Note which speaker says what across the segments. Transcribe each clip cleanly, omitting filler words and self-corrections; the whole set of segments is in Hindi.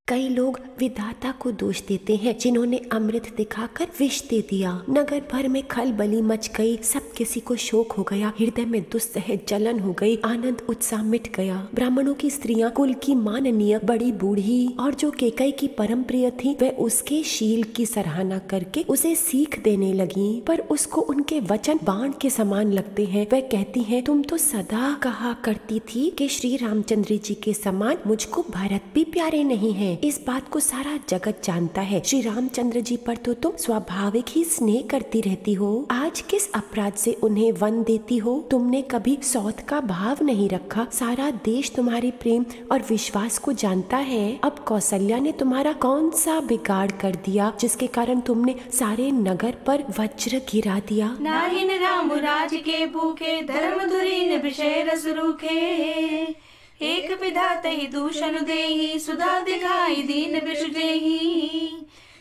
Speaker 1: कई लोग विधाता को दोष देते हैं जिन्होंने अमृत दिखाकर विष दे दिया। नगर भर में खलबली मच गई, सब किसी को शोक हो गया, हृदय में दुस्सह जलन हो गई, आनंद उत्साह मिट गया। ब्राह्मणों की स्त्रियां कुल की माननीय बड़ी बूढ़ी और जो केकई की परम प्रिय थी, वह उसके शील की सराहना करके उसे सीख देने लगी, पर उसको उनके वचन बाण के समान लगते हैं। वह कहती है, तुम तो सदा कहा करती थी कि श्री रामचंद्र जी के समान मुझको भरत भी प्यारे नहीं है। इस बात को सारा जगत जानता है। श्री रामचंद्र जी पर तो तुम स्वाभाविक ही स्नेह करती रहती हो, आज किस अपराध से उन्हें वन देती हो? तुमने कभी सौत का भाव नहीं रखा। सारा देश तुम्हारे प्रेम और विश्वास को जानता है। अब कौशल्या ने तुम्हारा कौन सा बिगाड़ कर दिया जिसके कारण तुमने सारे नगर पर वज्र गिरा दिया?
Speaker 2: नाहिन राम राज के भूखे, धर्म धुरीन विषय रस रूखे। एक विधाता ही दूषण देही, सुधा दिखाई दीन विष देही।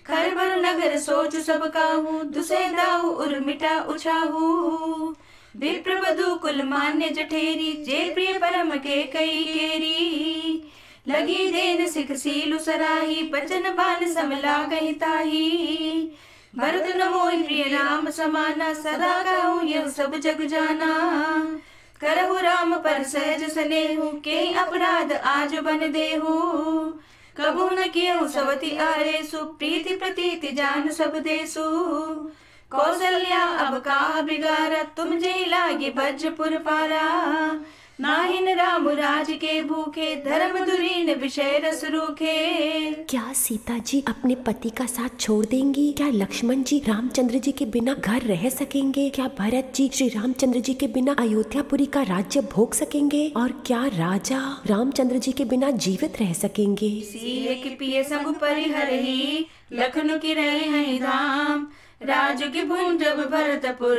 Speaker 2: खरबर नगर सोच सब काहू, दुसे दाहू उर मिटा उछाहू। विप्र वधु कुल मान्य जठेरी, जे प्रिय परम के कई केरी। लगी देन सिख सीलु सराही, बचन बान समला गही ताही। भरत न मोहि प्रिय राम समाना, सदा कहूँ यह सब जग जाना। करहु राम पर सहज स्नेहु, के अपराध आज बन देहु। कबू न कियहु सवति आरेसु, प्रीति प्रतीति जान सब देसु। कौशल्या अब काह बिगारा, तुम जे लागे वज्रपुर पारा। नाहिन राम राज के भूखे, धर्म धुरीन विषय रस रूखे।
Speaker 1: क्या सीता जी अपने पति का साथ छोड़ देंगी? क्या लक्ष्मण जी रामचंद्र जी के बिना घर रह सकेंगे? क्या भरत जी श्री रामचंद्र जी के बिना अयोध्यापुरी का राज्य भोग सकेंगे? और क्या राजा रामचंद्र जी के बिना जीवित रह सकेंगे?
Speaker 2: सीय की पिय सब परिहरहि, लखन की रहे हैं धाम। राज की भूमि जब भरतपुर,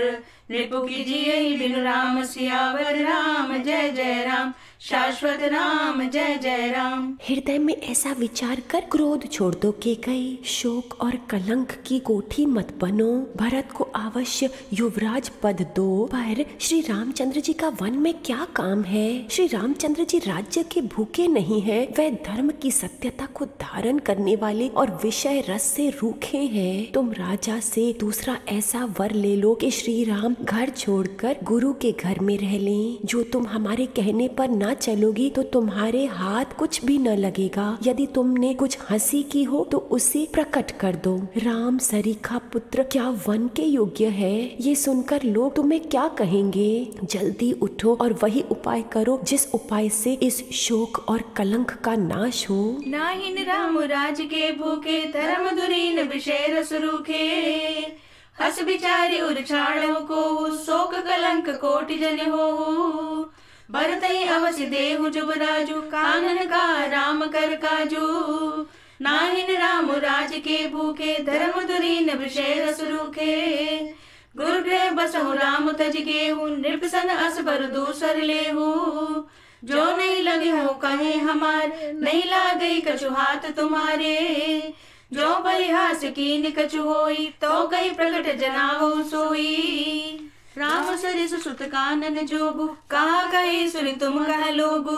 Speaker 2: रिपु की जियहि बिनु राम। सियावर राम जय जय राम, शाश्वत राम जय जय राम।
Speaker 1: हृदय में ऐसा विचार कर क्रोध छोड़ दो केकई, शोक और कलंक की कोठी मत बनो। भरत को अवश्य युवराज पद दो, पर श्री रामचंद्र जी का वन में क्या काम है? श्री रामचंद्र जी राज्य के भूखे नहीं है, वह धर्म की सत्यता को धारण करने वाले और विषय रस से रूखे हैं। तुम राजा से दूसरा ऐसा वर ले लो कि श्री राम घर छोड़कर गुरु के घर में रह लें। जो तुम हमारे कहने पर ना चलोगी तो तुम्हारे हाथ कुछ भी न लगेगा। यदि तुमने कुछ हंसी की हो तो उसे प्रकट कर दो। राम सरीखा पुत्र क्या वन के योग्य है? ये सुनकर लोग तुम्हें क्या कहेंगे? जल्दी उठो और वही उपाय करो जिस उपाय से इस शोक और कलंक का नाश हो।
Speaker 2: नाहिन राम राज के भूखे, धर्म धुरीन विषय रस रूखे। हस बिचारी उरछाड़ो को, शोक कलंक कोटि जन हो। भरत ही अवश्य देहु जुबराजु, कानन का राम कर काजू। नाहिन राम राज के भूखे, धर्म धुरीन विषय रस रूखे। गुरुगृह बसहु राम तज गेहु, नृपसन अस बर दूसर लेहु। जो नहीं लगे हो कहे हमार, नहीं लागई कछु हाथ तुम्हारे। जो परिहास कीन कछु होई, तो कई प्रकट जनावो सोई। राम सरिस सुत कानन जोगु, कहा कही सुनि तुम कह लोगु।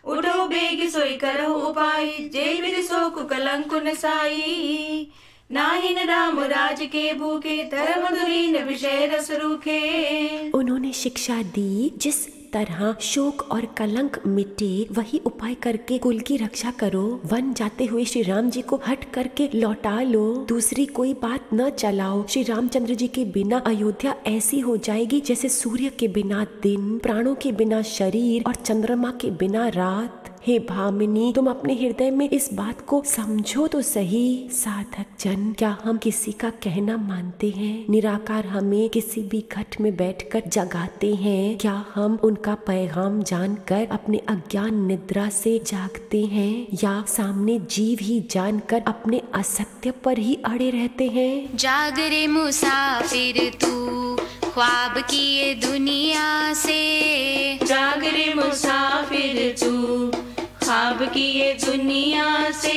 Speaker 2: उठो बेग सोई करहु उपाय, जे विधि सोकु कलंक नसाई। नाहिन राम राज के भूखे, धर्म धुरीन विषय रस रूखे।
Speaker 1: उन्होंने शिक्षा दी, जिस तरह शोक और कलंक मिटे वही उपाय करके कुल की रक्षा करो। वन जाते हुए श्री राम जी को हट करके लौटा लो, दूसरी कोई बात न चलाओ। श्री रामचंद्र जी के बिना अयोध्या ऐसी हो जाएगी जैसे सूर्य के बिना दिन, प्राणों के बिना शरीर और चंद्रमा के बिना रात। हे भामिनी, तुम अपने हृदय में इस बात को समझो तो सही। साधक जन, क्या हम किसी का कहना मानते हैं? निराकार हमें किसी भी घट में बैठकर जगाते हैं। क्या हम उनका पैगाम जानकर अपने अज्ञान निद्रा से जागते हैं, या सामने जीव ही जानकर अपने असत्य पर ही अड़े रहते हैं?
Speaker 3: जाग रे मुसाफिर तू, ख्वाब किए दुनिया से।
Speaker 2: जाग रे मुसाफिर तू, ख्वाब किए दुनिया से।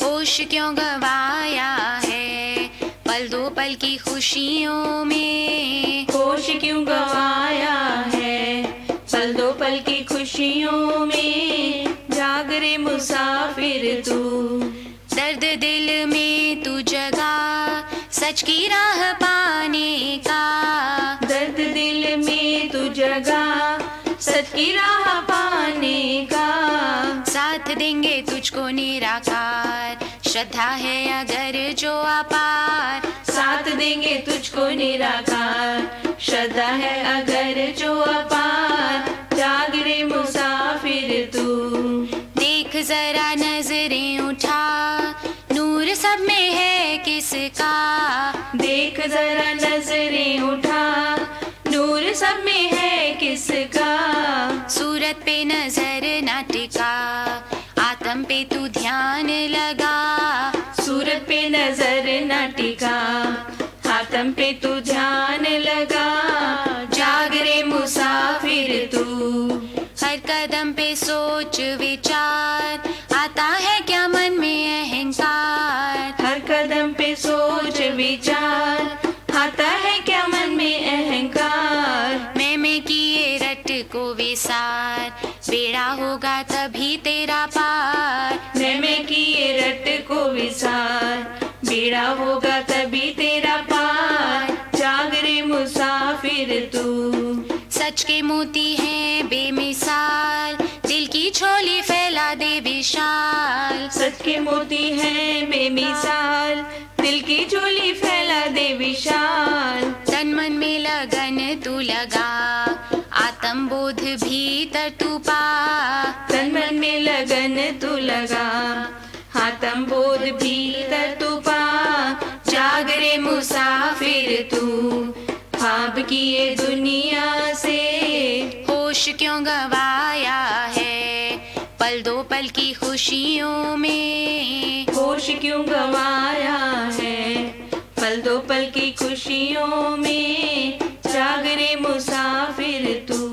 Speaker 3: होश क्यों गवाया है पल दो पल की खुशियों में?
Speaker 2: होश क्यों गवाया है पल दो पल की खुशियों में। जाग जागरे मुसाफिर तू।
Speaker 3: दर्द दिल में तू जगा सच की राह पाने का।
Speaker 2: दर्द दिल में तू जगा सच की राह पाने का।
Speaker 3: साथ देंगे तुझको निराकार, श्रद्धा है अगर जो अपार।
Speaker 2: साथ देंगे तुझको निराकार, श्रद्धा है अगर जो अपार। जाग रे मुसाफिर तू।
Speaker 3: देख जरा नजरें उठा, नूर सब में है किसका।
Speaker 2: देख जरा नजरें उठा, नूर सब में है किसका।
Speaker 3: सूरत पे नजर ना टिका, आत्म पे तू ध्यान लगा।
Speaker 2: सूरत पे नजर न टिका, आत्म पे तू ध्यान लगा। जाग रे मुसाफिर तू।
Speaker 3: हर कदम पे सोच विचार, आता है क्या मन में अहंकार।
Speaker 2: हर कदम पे सोच विचार, आता है क्या मन में अहंकार।
Speaker 3: मैं किए रट को विसार, बेड़ा होगा तभी तेरा पार।
Speaker 2: मैं किए रट को विसार, बेड़ा होगा तभी तेरा पार। जाग रे मुसाफिर तू।
Speaker 3: सच के मोती हैं बेमिसाल, दिल की झोली फैला दे विशाल।
Speaker 2: सच के मोती हैं बेमिसाल, दिल की झोली फैला दे विशाल।
Speaker 3: तन मन में लगन तू लगा, आत्म बोध भीतर तू पा।
Speaker 2: तन मन में लगन तू लगा, आत्म बोध भीतर तू पा। जाग रे मुसाफिर तू। ख्वाब किए दुनिया से
Speaker 3: होश क्यों गवाया है, पल दो पल की खुशियों में।
Speaker 2: होश क्यों गवाया है, पल दो पल की खुशियों में। जाग रे मुसाफिर तू।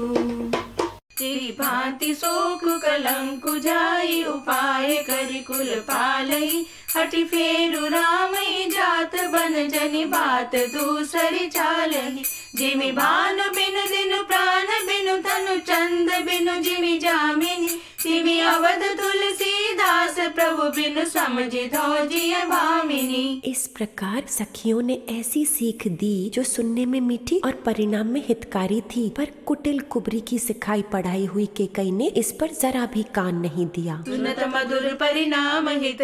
Speaker 2: तेरी भांति शोक कलंक जाई, उपाय करि कुल पालई। हटि फेरु रामई, जात बन जनि बात दूसरी चालही। जिमि भानु बिनु दिनु प्राण बिनु तनु चंद बिनु जिमि जामिनी। तिमि अवध तुलसीदास प्रभु बिनु समझि धौजिय भामिनी।
Speaker 1: इस प्रकार सखियों ने ऐसी सीख दी जो सुनने में मीठी और परिणाम में हितकारी थी, पर कुटिल कुबरी की सिखाई पढ़ाई हुई केकई ने इस पर जरा भी कान नहीं दिया।
Speaker 2: सुनत मधुर परिणाम हित,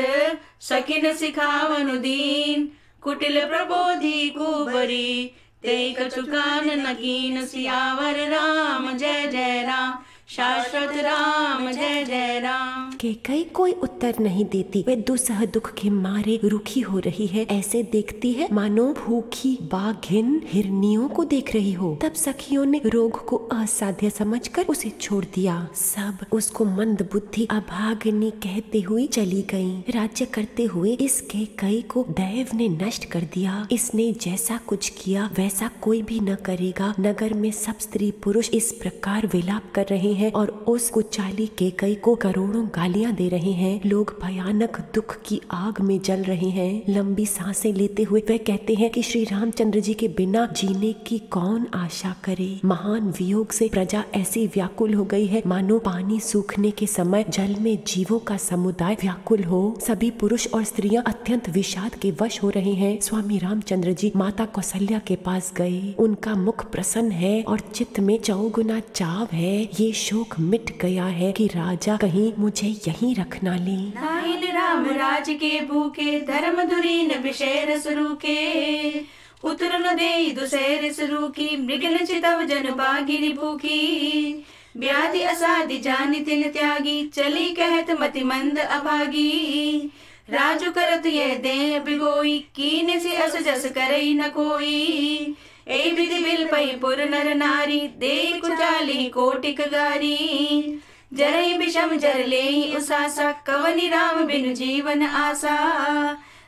Speaker 2: सखिन सिखावनु दीन। कुटिल प्रबोधि कुबरी, तेई कछु कान न कीन। सियावर राम जय जय राम, शाश्वत राम जय जय राम।
Speaker 1: केकई कोई उत्तर नहीं देती, वे दुसह दुख के मारे रूखी हो रही है। ऐसे देखती है मानो भूखी बाघिन हिरनियों को देख रही हो। तब सखियों ने रोग को असाध्य समझकर उसे छोड़ दिया। सब उसको मंद बुद्धि अभागिनी कहते हुए चली गईं। राज्य करते हुए इस केकई को दैव ने नष्ट कर दिया। इसने जैसा कुछ किया वैसा कोई भी न करेगा। नगर में सब स्त्री पुरुष इस प्रकार विलाप कर रहे हैं और उस कुचाली केकई को करोड़ों गालियां दे रहे हैं। लोग भयानक दुख की आग में जल रहे हैं। लंबी सांसें लेते हुए वे कहते हैं कि श्री रामचंद्र जी के बिना जीने की कौन आशा करे। महान वियोग से प्रजा ऐसी व्याकुल हो गई है मानो पानी सूखने के समय जल में जीवों का समुदाय व्याकुल हो। सभी पुरुष और स्त्रियां अत्यंत विषाद के वश हो रहे हैं। स्वामी रामचंद्र जी माता कौशल्या के पास गए। उनका मुख प्रसन्न है और चित्त में चौगुना चाव है। ये शोक मिट गया है कि राजा कहीं मुझे यहीं रख ना ले।
Speaker 2: नाहिन राम राज के भूखे, धर्म धुरीन विषय रस रूखे। उतर न देई दुसैर सरूकी, मृगन चितव जन बागिनी भूखी। व्याधि असाधि जानि तिन त्यागी, चली कहत मति मंद अभागी। राजु करत ये देह बिगोई, कीने से अस जस करई न कोई। ए विधि बिल पई पुर नर नारी, दे कुचाली कोटिक गारी। जरई विषम जर लेई उसासा, कवनि राम बिनु जीवन आसा।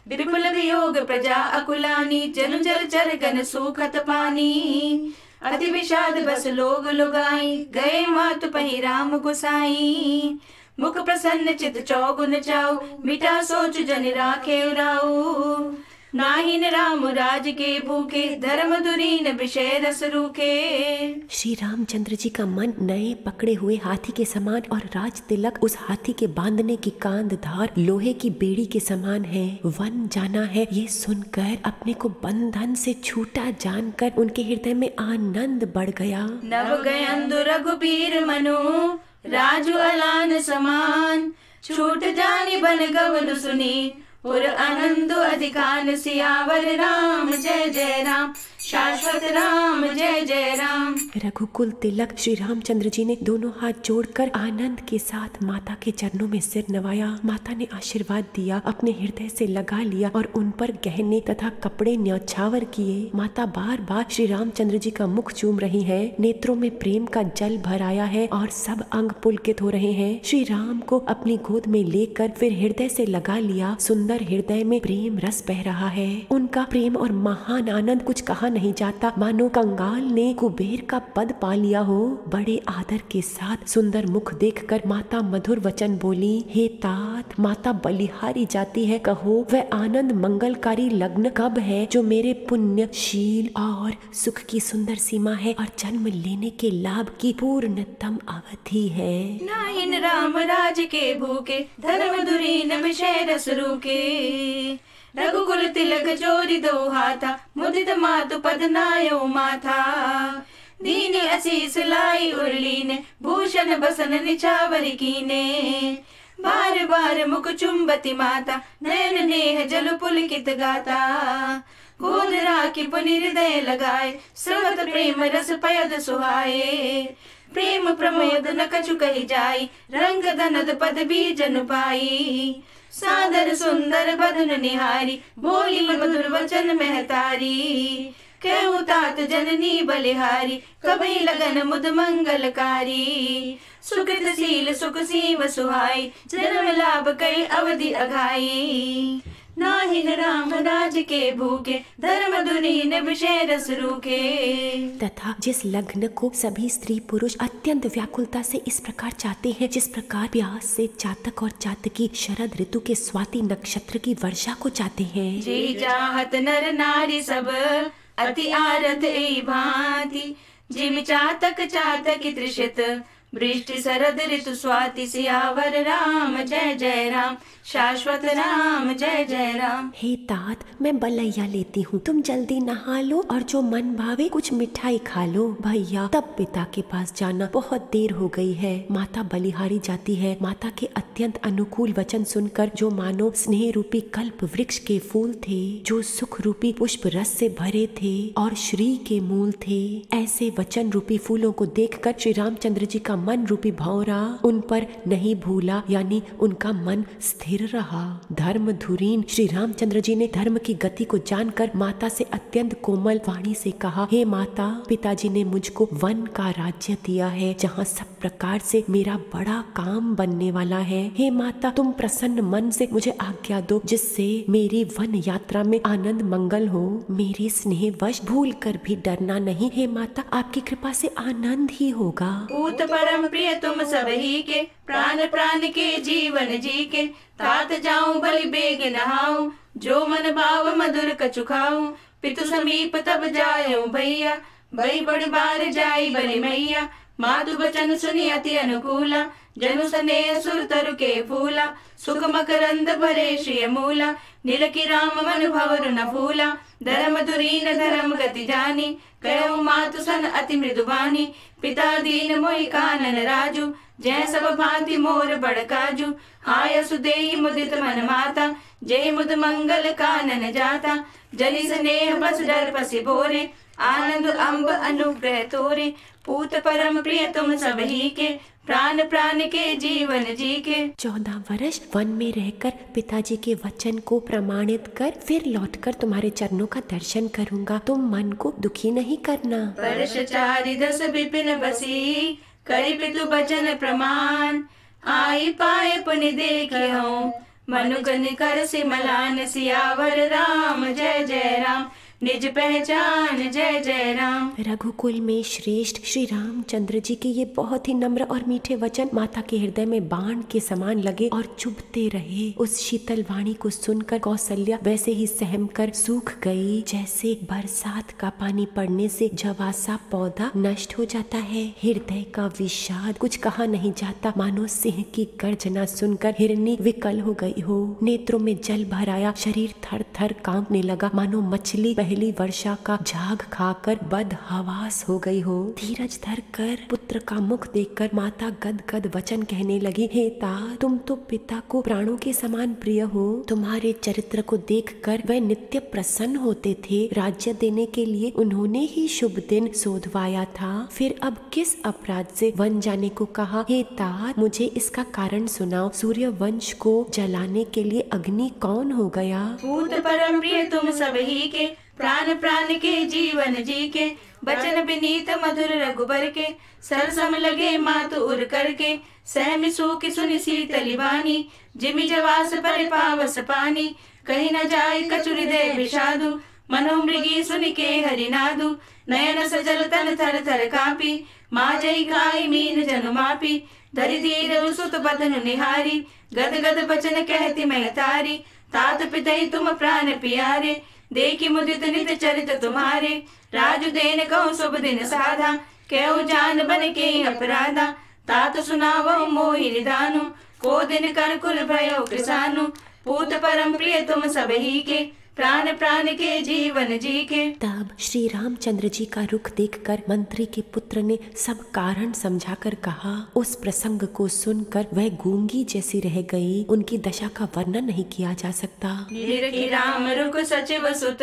Speaker 2: विपुल वियोग प्रजा अकुलानी, जनु जल चर गन सूखत पानी। अति विषाद बस लोग लुगाई, गए मातु पही राम गुसाई। मुख प्रसन्न चित चौगुन चाऊ, मिटा सोच जन राखे उराऊ। नाहिन राम राज के भूखे, धर्म धुरीन विषय रस रूखे।
Speaker 1: श्री रामचंद्र जी का मन नए पकड़े हुए हाथी के समान और राज तिलक उस हाथी के बांधने की कांधधार लोहे की बेड़ी के समान है। वन जाना है ये सुनकर, अपने को बंधन से छूटा जानकर उनके हृदय में आनंद बढ़ गया।
Speaker 2: नव गयंदु रघुबीर मनु, राजू अलान समान। छूट जानी बन गवन सुनी, और आनंद अधिकान। सियावर राम जय जय राम, शाश्वत राम जय जय राम।
Speaker 1: रघुकुल तिलक श्री रामचंद्र जी ने दोनों हाथ जोड़कर आनंद के साथ माता के चरणों में सिर नवाया। माता ने आशीर्वाद दिया, अपने हृदय से लगा लिया और उन पर गहने तथा कपड़े न्यौछावर किए। माता बार बार श्री रामचंद्र जी का मुख चूम रही है, नेत्रों में प्रेम का जल भर आया है और सब अंग पुलकित हो रहे हैं। श्री राम को अपनी गोद में लेकर फिर हृदय से लगा लिया। सुंदर हृदय में प्रेम रस बह रहा है। उनका प्रेम और महान आनंद कुछ कहा नहीं जाता, मानो कंगाल ने कुबेर का पद पा लिया हो। बड़े आदर के साथ सुंदर मुख देखकर माता मधुर वचन बोली, हे तात, माता बलिहारी जाती है, कहो वह आनंद मंगलकारी लग्न कब है जो मेरे पुण्य, शील और सुख की सुंदर सीमा है और जन्म लेने के लाभ की पूर्णतम अवधि है।
Speaker 2: नाहिन राम राज के भूखे, धर्म धुरीन विषय रस रूखे। रघुकुल तिलक जोरी दो हाथा, मुदित मातु पद नायो माथा। दीन असीस लाई उर्ली ने, भूषण बसन निछावर कीने। बार बार मुख चुंबती माता, नयन नेह जल पुलकित गाता। गोद राखी पुनि हृदय लगाए, स्रवत प्रेम रस पयद सुहाए। प्रेम प्रमोद न कछु कही जाई, रंग धनद पद बीजन पाई। सादर सुंदर बदन निहारी, बोली मधुर वचन महतारी। कहूँ तात जननी बलिहारी, कभी लगन मुद मंगलकारी। सुकृत शील सुख सीव सुहाई, जन्म लाभ कई अवधि अघाई। नाहिन राम राज के भूखे, धर्म धुरीन विषय रस रूखे।
Speaker 1: तथा जिस लग्न को सभी स्त्री पुरुष अत्यंत व्याकुलता से इस प्रकार चाहते हैं, जिस प्रकार प्यास से चातक और चातकी शरद ऋतु के स्वाति नक्षत्र की वर्षा को चाहते हैं।
Speaker 2: जी चाहत नर नारी सब, अति आरत ए भांति। जिम चातक चातकी त्रिषित, वृष्टि शरद ऋतु स्वाति। सियावर राम जय जय राम, शाश्वत राम जय जय राम।
Speaker 1: हे तात, मैं बलैया लेती हूँ, तुम जल्दी नहा लो और जो मन भावे कुछ मिठाई खा लो। भैया तब पिता के पास जाना, बहुत देर हो गई है। माता बलिहारी जाती है। माता के अत्यंत अनुकूल वचन सुनकर जो मानो स्नेह रूपी कल्प वृक्ष के फूल थे, जो सुख रूपी पुष्प रस से भरे थे और श्री के मूल थे, ऐसे वचन रूपी फूलों को देखकर श्री रामचंद्र जी का मन रूपी भौरा उन पर नहीं भूला, यानी उनका मन स्थिर रहा। धर्म धुरीन श्री रामचंद्र जी ने धर्म की गति को जानकर माता से अत्यंत कोमल वाणी से कहा, हे माता, पिताजी ने मुझको वन का राज्य दिया है, जहाँ सब प्रकार से मेरा बड़ा काम बनने वाला है। हे माता, तुम प्रसन्न मन से मुझे आज्ञा दो, जिससे मेरी वन यात्रा में आनंद मंगल हो। मेरे स्नेह वश भूल कर भी डरना नहीं। हे माता, आपकी कृपा से आनंद ही होगा।
Speaker 2: पूत परम प्रिय तुम सब ही के, प्राण प्राण के जीवन जी के। तात जाऊं बलि बेग नहाऊं, जो मन भाव मधुर कछु खाऊं। पितु समीप तब जाऊं भैया, भई बड़ी बार जाई बलि मैया। मातु बचन सुनी अति अनुकूला, जनु स्नेह सुर तरु के फूला। सुख मकरंद भरे श्रिय मूला, निरखी राम मन भवर न फूला। धर्म धुरीन धर्म गति जानी, कहूँ मातु सन अति मृदुबानी। पिता दीन मोहि कानन राजू, जय सब भांति मोर बड़ काजू। आय सुदेई मुदित मन माता, जय मुद मंगल कानन जाता। जनि स्नेह बस डर पसी भोरे, आनंद अम्ब अनुग्रह तोरे। पूत परम प्रिय तुम सब ही के, प्राण प्राण के जीवन जी के।
Speaker 1: 14 वर्ष वन में रहकर पिताजी के वचन को प्रमाणित कर फिर लौटकर तुम्हारे चरणों का दर्शन करूंगा। तुम मन को दुखी नहीं करना।
Speaker 2: वर्ष 4 विपिन बसी, करी पितु बचन प्रमाण। आई पाए पुनि देखे हूँ, मनुगन कर सिमलान। सियावर राम जय जय राम, निज पहचान जय जय राम।
Speaker 1: रघुकुल में श्रेष्ठ श्री रामचंद्र जी के ये बहुत ही नम्र और मीठे वचन माता के हृदय में बाण के समान लगे और चुभते रहे। उस शीतल वाणी को सुनकर कौशल्या वैसे ही सहम कर सूख गई, जैसे बरसात का पानी पड़ने से जवा सा पौधा नष्ट हो जाता है। हृदय का विषाद कुछ कहा नहीं जाता, मानो सिंह की गर्जना सुनकर हिरनी विकल हो गई हो। नेत्रों में जल भर आया, शरीर थर थर कांपने लगा, मानो मछली पहली वर्षा का झाग खाकर बदहवास हो गई हो। धीरज धर कर पुत्र का मुख देखकर माता गद गद वचन कहने लगी, हे तात, तुम तो पिता को प्राणों के समान प्रिय हो। तुम्हारे चरित्र को देखकर वह नित्य प्रसन्न होते थे। राज्य देने के लिए उन्होंने ही शुभ दिन सोधवाया था, फिर अब किस अपराध से वन जाने को कहा? हे तात, मुझे इसका कारण सुनाओ। सूर्य वंश को जलाने के लिए अग्नि कौन हो गया?
Speaker 2: पूत परम प्रिय तुम सब ही के, प्राण प्राण के जीवन जी के, बचन विनीत मधुर रघुबर के, सरसम लगे मातु उर करके, सहमि सूखि सुनि शीतली वाणी, जिमि जवास पर पावस पानी, कहीं न जाय कछु हृदय विषादु, मनोमृगी सुनि के हरिनादु, नयन सजल तन थर थर कापी, माजई खाई मीन जनु मापी, धरि धीर सुत बदन निहारी, गद गद बचन कहती मैं तारी, तात पितई तुम प्राण प्यारे, देखी मुदित नित चरित तुम्हारे, राजु देन कहूँ शुभ दिन साधा, कहूँ जान बन के अपराधा, तात सुनावो मोहि निदानु, को दिन कर कुल भयो किसानु, पूत परम प्रिय तुम सब ही के, प्राण प्राण के जीवन जी के।
Speaker 1: तब श्री रामचंद्र जी का रुख देखकर मंत्री के पुत्र ने सब कारण समझाकर कहा। उस प्रसंग को सुनकर वह गूंगी जैसी रह गई, उनकी दशा का वर्णन नहीं किया जा सकता।
Speaker 2: निरखी राम रुख सचिव सुत,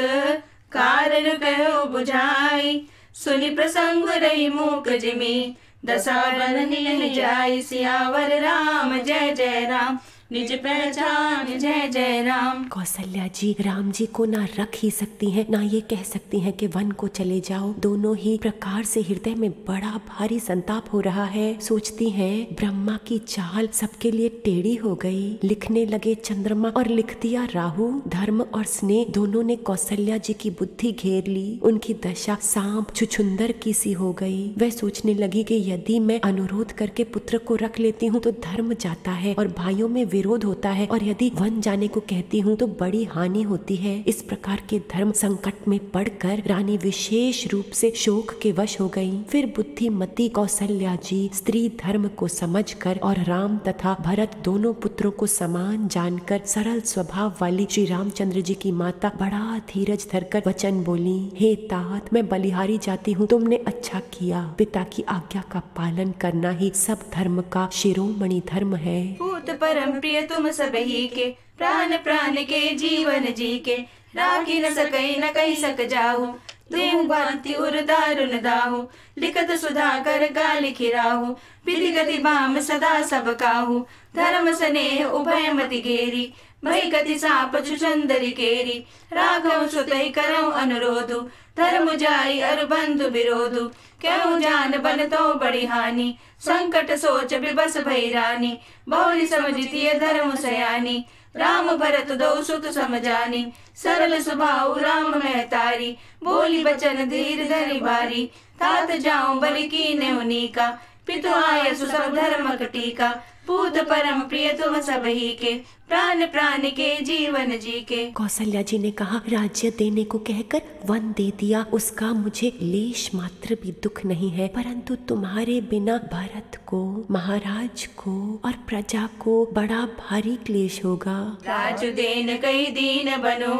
Speaker 2: कारण कहो बुझाई, सुनि प्रसंग रही मूक जिमी, दशा बननी नहीं जाई, सियावर राम जय जय राम, निज पहचान जय जय राम।
Speaker 1: कौशल्या जी राम जी को ना रख ही सकती हैं, ना ये कह सकती हैं कि वन को चले जाओ। दोनों ही प्रकार से हृदय में बड़ा भारी संताप हो रहा है। सोचती हैं ब्रह्मा की चाल सबके लिए टेढ़ी हो गई। लिखने लगे चंद्रमा और लिख दिया राहु। धर्म और स्नेह दोनों ने कौशल्या जी की बुद्धि घेर ली। उनकी दशा सांप छुछुंदर की सी हो गई। वह सोचने लगी कि यदि मैं अनुरोध करके पुत्र को रख लेती हूँ तो धर्म जाता है और भाइयों में विरोध होता है, और यदि वन जाने को कहती हूँ तो बड़ी हानि होती है। इस प्रकार के धर्म संकट में पड़कर रानी विशेष रूप से शोक के वश हो गयी। फिर बुद्धिमती कौशल्या जी स्त्री धर्म को समझकर और राम तथा भरत दोनों पुत्रों को समान जानकर सरल स्वभाव वाली श्री रामचंद्र जी की माता बड़ा धीरज धरकर वचन बोली, हे तात, मैं बलिहारी जाती हूँ, तुमने अच्छा किया। पिता की आज्ञा का पालन करना ही सब धर्म का शिरोमणि धर्म है।
Speaker 2: पूत परम प्रिय तुम सब ही के, प्राण प्राण के जीवन जी के, राखी न सकई न कही सक जाहु, देहु भांति उर दारुन दाहु, लिखत सुधा कर गा लिखि राहु, विधि गति बाम सदा सब काहु, धर्म स्नेह उभय मति घेरी, भई गति साप छुचंदरी केरी, राघव सुतई करऊं अनुरोधु, धर्म जाई अरु बंधु विरोधु, क्यों जान बन तो बड़ी हानि, संकट सोच विबस भई रानी, बहुरी समझती धर्म सयानी, राम भरत दो सुत समझानी, सरल स्वभाव राम महतारी, बोली बचन धीर धरि बारी, तात जाऊं बलि कीन्हे उनीका, पितु आय सुसव धर्म टीका, पूत परम प्रिय तुम सब ही के, प्राण प्राण के जीवन जी के।
Speaker 1: कौशल्या जी ने कहा, राज्य देने को कहकर वन दे दिया, उसका मुझे लेश मात्र भी दुख नहीं है, परंतु तुम्हारे बिना भरत को, महाराज को और प्रजा को बड़ा भारी क्लेश होगा।
Speaker 2: राजु देन कई दीन बनो,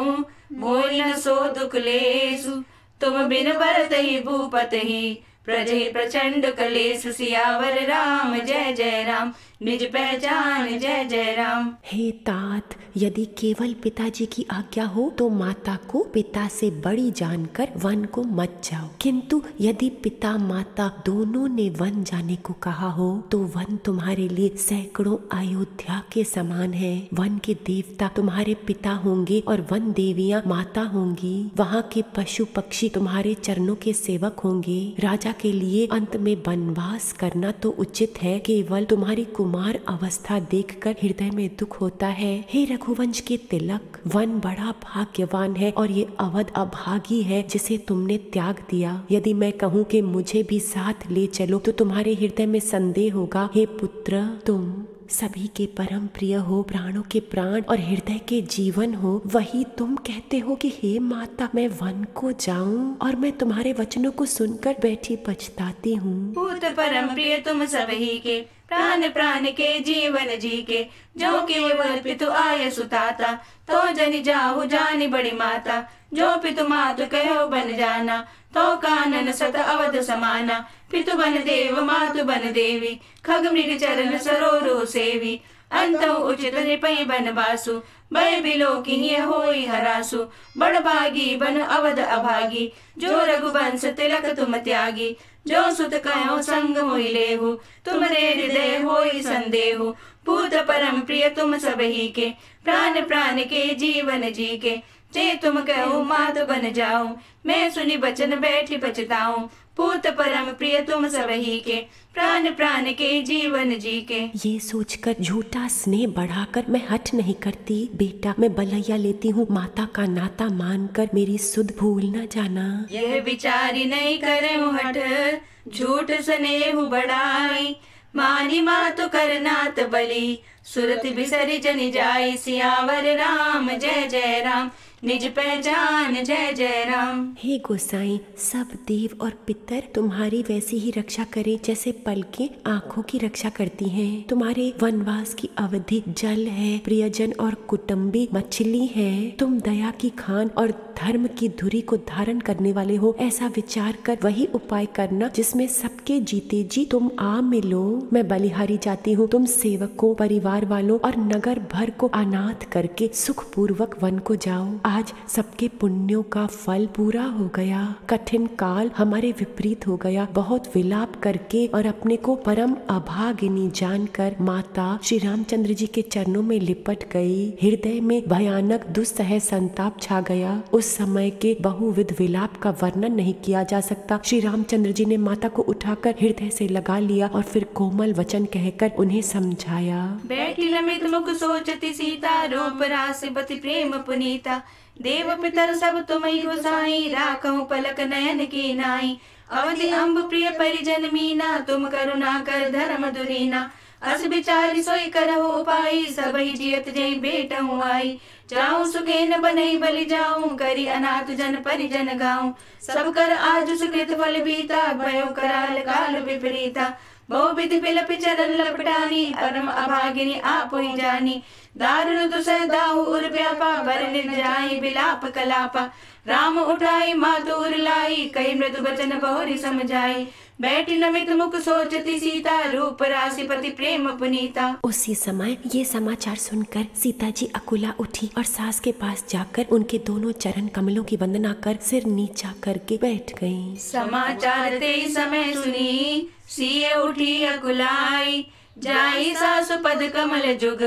Speaker 2: मोहि न सो दुख लेसु, तुम बिन भरत ही भूपत ही, प्रजहि प्रचंड कलेश, सियावर राम जय जय राम, निज पहचान जय जय राम।
Speaker 1: हे तात, यदि केवल पिताजी की आज्ञा हो तो माता को पिता से बड़ी जानकर वन को मत जाओ, किंतु यदि पिता माता दोनों ने वन जाने को कहा हो तो वन तुम्हारे लिए सैकड़ों अयोध्या के समान है। वन के देवता तुम्हारे पिता होंगे और वन देवियां माता होंगी। वहाँ के पशु पक्षी तुम्हारे चरणों के सेवक होंगे। राजा के लिए अंत में वनवास करना तो उचित है, केवल तुम्हारी कुमार अवस्था देखकर हृदय में दुख होता है। हे रघुवंश के तिलक, वन बड़ा भाग्यवान है और ये अवध अभागी है जिसे तुमने त्याग दिया। यदि मैं कहूँ कि मुझे भी साथ ले चलो तो तुम्हारे हृदय में संदेह होगा। हे पुत्र, तुम सभी के परम प्रिय हो, प्राणों के प्राण और हृदय के जीवन हो, वही तुम कहते हो कि हे माता, मैं वन को जाऊं और मैं तुम्हारे वचनों को सुनकर बैठी पछताती हूँ।
Speaker 2: पूत परम प्रिय तुम सबही के, प्राण प्राण के जीवन जी के, जो केवल पितु आय सुताता, तो जनि जाहु जानी बड़ी माता, जो पितु मातु कहो बन जाना, तो कानन सत अवध समाना, पितु बन देव मातु बन देवी, खग मृग चरण सरोरो सेवी, अंतउ उचित निपई बन बासु, भय बिलो की होई हरासु, बड़ भागी बन अवध अभागी, जो रघुवंश तिलक तुम त्यागी, जो सुत कहो संग मोहि लेहु, तुमरे हृदय होई संदेहु, पूत परम प्रिय तुम सबही के, प्राण प्राण के जीवन जी के, जे तुम कहो मात बन जाऊं, मैं सुनी बचन बैठी पछताऊं, पूत परम प्रिय तुम सबही के, प्राण प्राण के जीवन जी के।
Speaker 1: ये सोचकर झूठा स्नेह बढ़ाकर मैं हट नहीं करती। बेटा, मैं बलैया लेती हूँ, माता का नाता मानकर मेरी सुध भूल न जाना।
Speaker 2: यह विचारी नहीं करे हठ, झूठ स्नेह बढ़ाई, मानी मातु करनात बलि, सुरत बिसरि जनि जाई, सियावर राम जय जय राम, निज पहचान जय जय राम।
Speaker 1: हे गोसाई, सब देव और पितर तुम्हारी वैसी ही रक्षा करे जैसे पलकें आँखों की रक्षा करती हैं। तुम्हारे वनवास की अवधि जल है, प्रियजन और कुटुंबी मछली है। तुम दया की खान और धर्म की धुरी को धारण करने वाले हो। ऐसा विचार कर वही उपाय करना जिसमें सबके जीते जी तुम आ मिलो। मैं बलिहारी जाती हूँ, तुम सेवकों, परिवार वालों और नगर भर को अनाथ करके सुख पूर्वक वन को जाओ। आज सबके पुण्यों का फल पूरा हो गया। कठिन काल हमारे विपरीत हो गया। बहुत विलाप करके और अपने को परम अभागिनी जानकर माता श्री रामचंद्र जी के चरणों में लिपट गई। हृदय में भयानक दुस्सह संताप छा गया। उस समय के बहुविध विलाप का वर्णन नहीं किया जा सकता। श्री रामचंद्र जी ने माता को उठाकर हृदय से लगा लिया और फिर कोमल वचन कहकर उन्हें समझाया।
Speaker 2: बैठी लमित मुख सोचती सीता, रूप रास बति प्रेम पुनीता, देव पितर सब तुम्हि गोसाई, राखहु पलक नयन की नाई, अवधि अम्ब प्रिय परिजन मीना, तुम करुणा कर धर्म दुरीना, अस बिचारी सोई करहु उपाई, सबहि जियत जय बेटहु आई, जाऊं सुखेन बनई बलि जाऊं, करी अनाथ जन परिजन गाऊं, सब कर आज सुकृत फल बीता, भयो कराल काल विपरीता, बहु विधि बिलप चरण लपटानी, परम अभागिनी आप ही जानी, दारुण दुसह दाहु उर व्यापा, बर निर्जाई बिलाप कलापा, राम उठाई मातुर लाई, कई मृदु बचन बहुरी समझाई, बैठी नमित मुख सोचती सीता, रूप राशि पति प्रेम पुनीता।
Speaker 1: उसी समय ये समाचार सुनकर सीता जी अकुला उठी और सास के पास जाकर उनके दोनों चरण कमलों की वंदना कर सिर नीचा करके बैठ गईं।
Speaker 2: समाचार ते समय सुनी, सिए उठी अकुलाई, जाई सासु पद कमल जुग,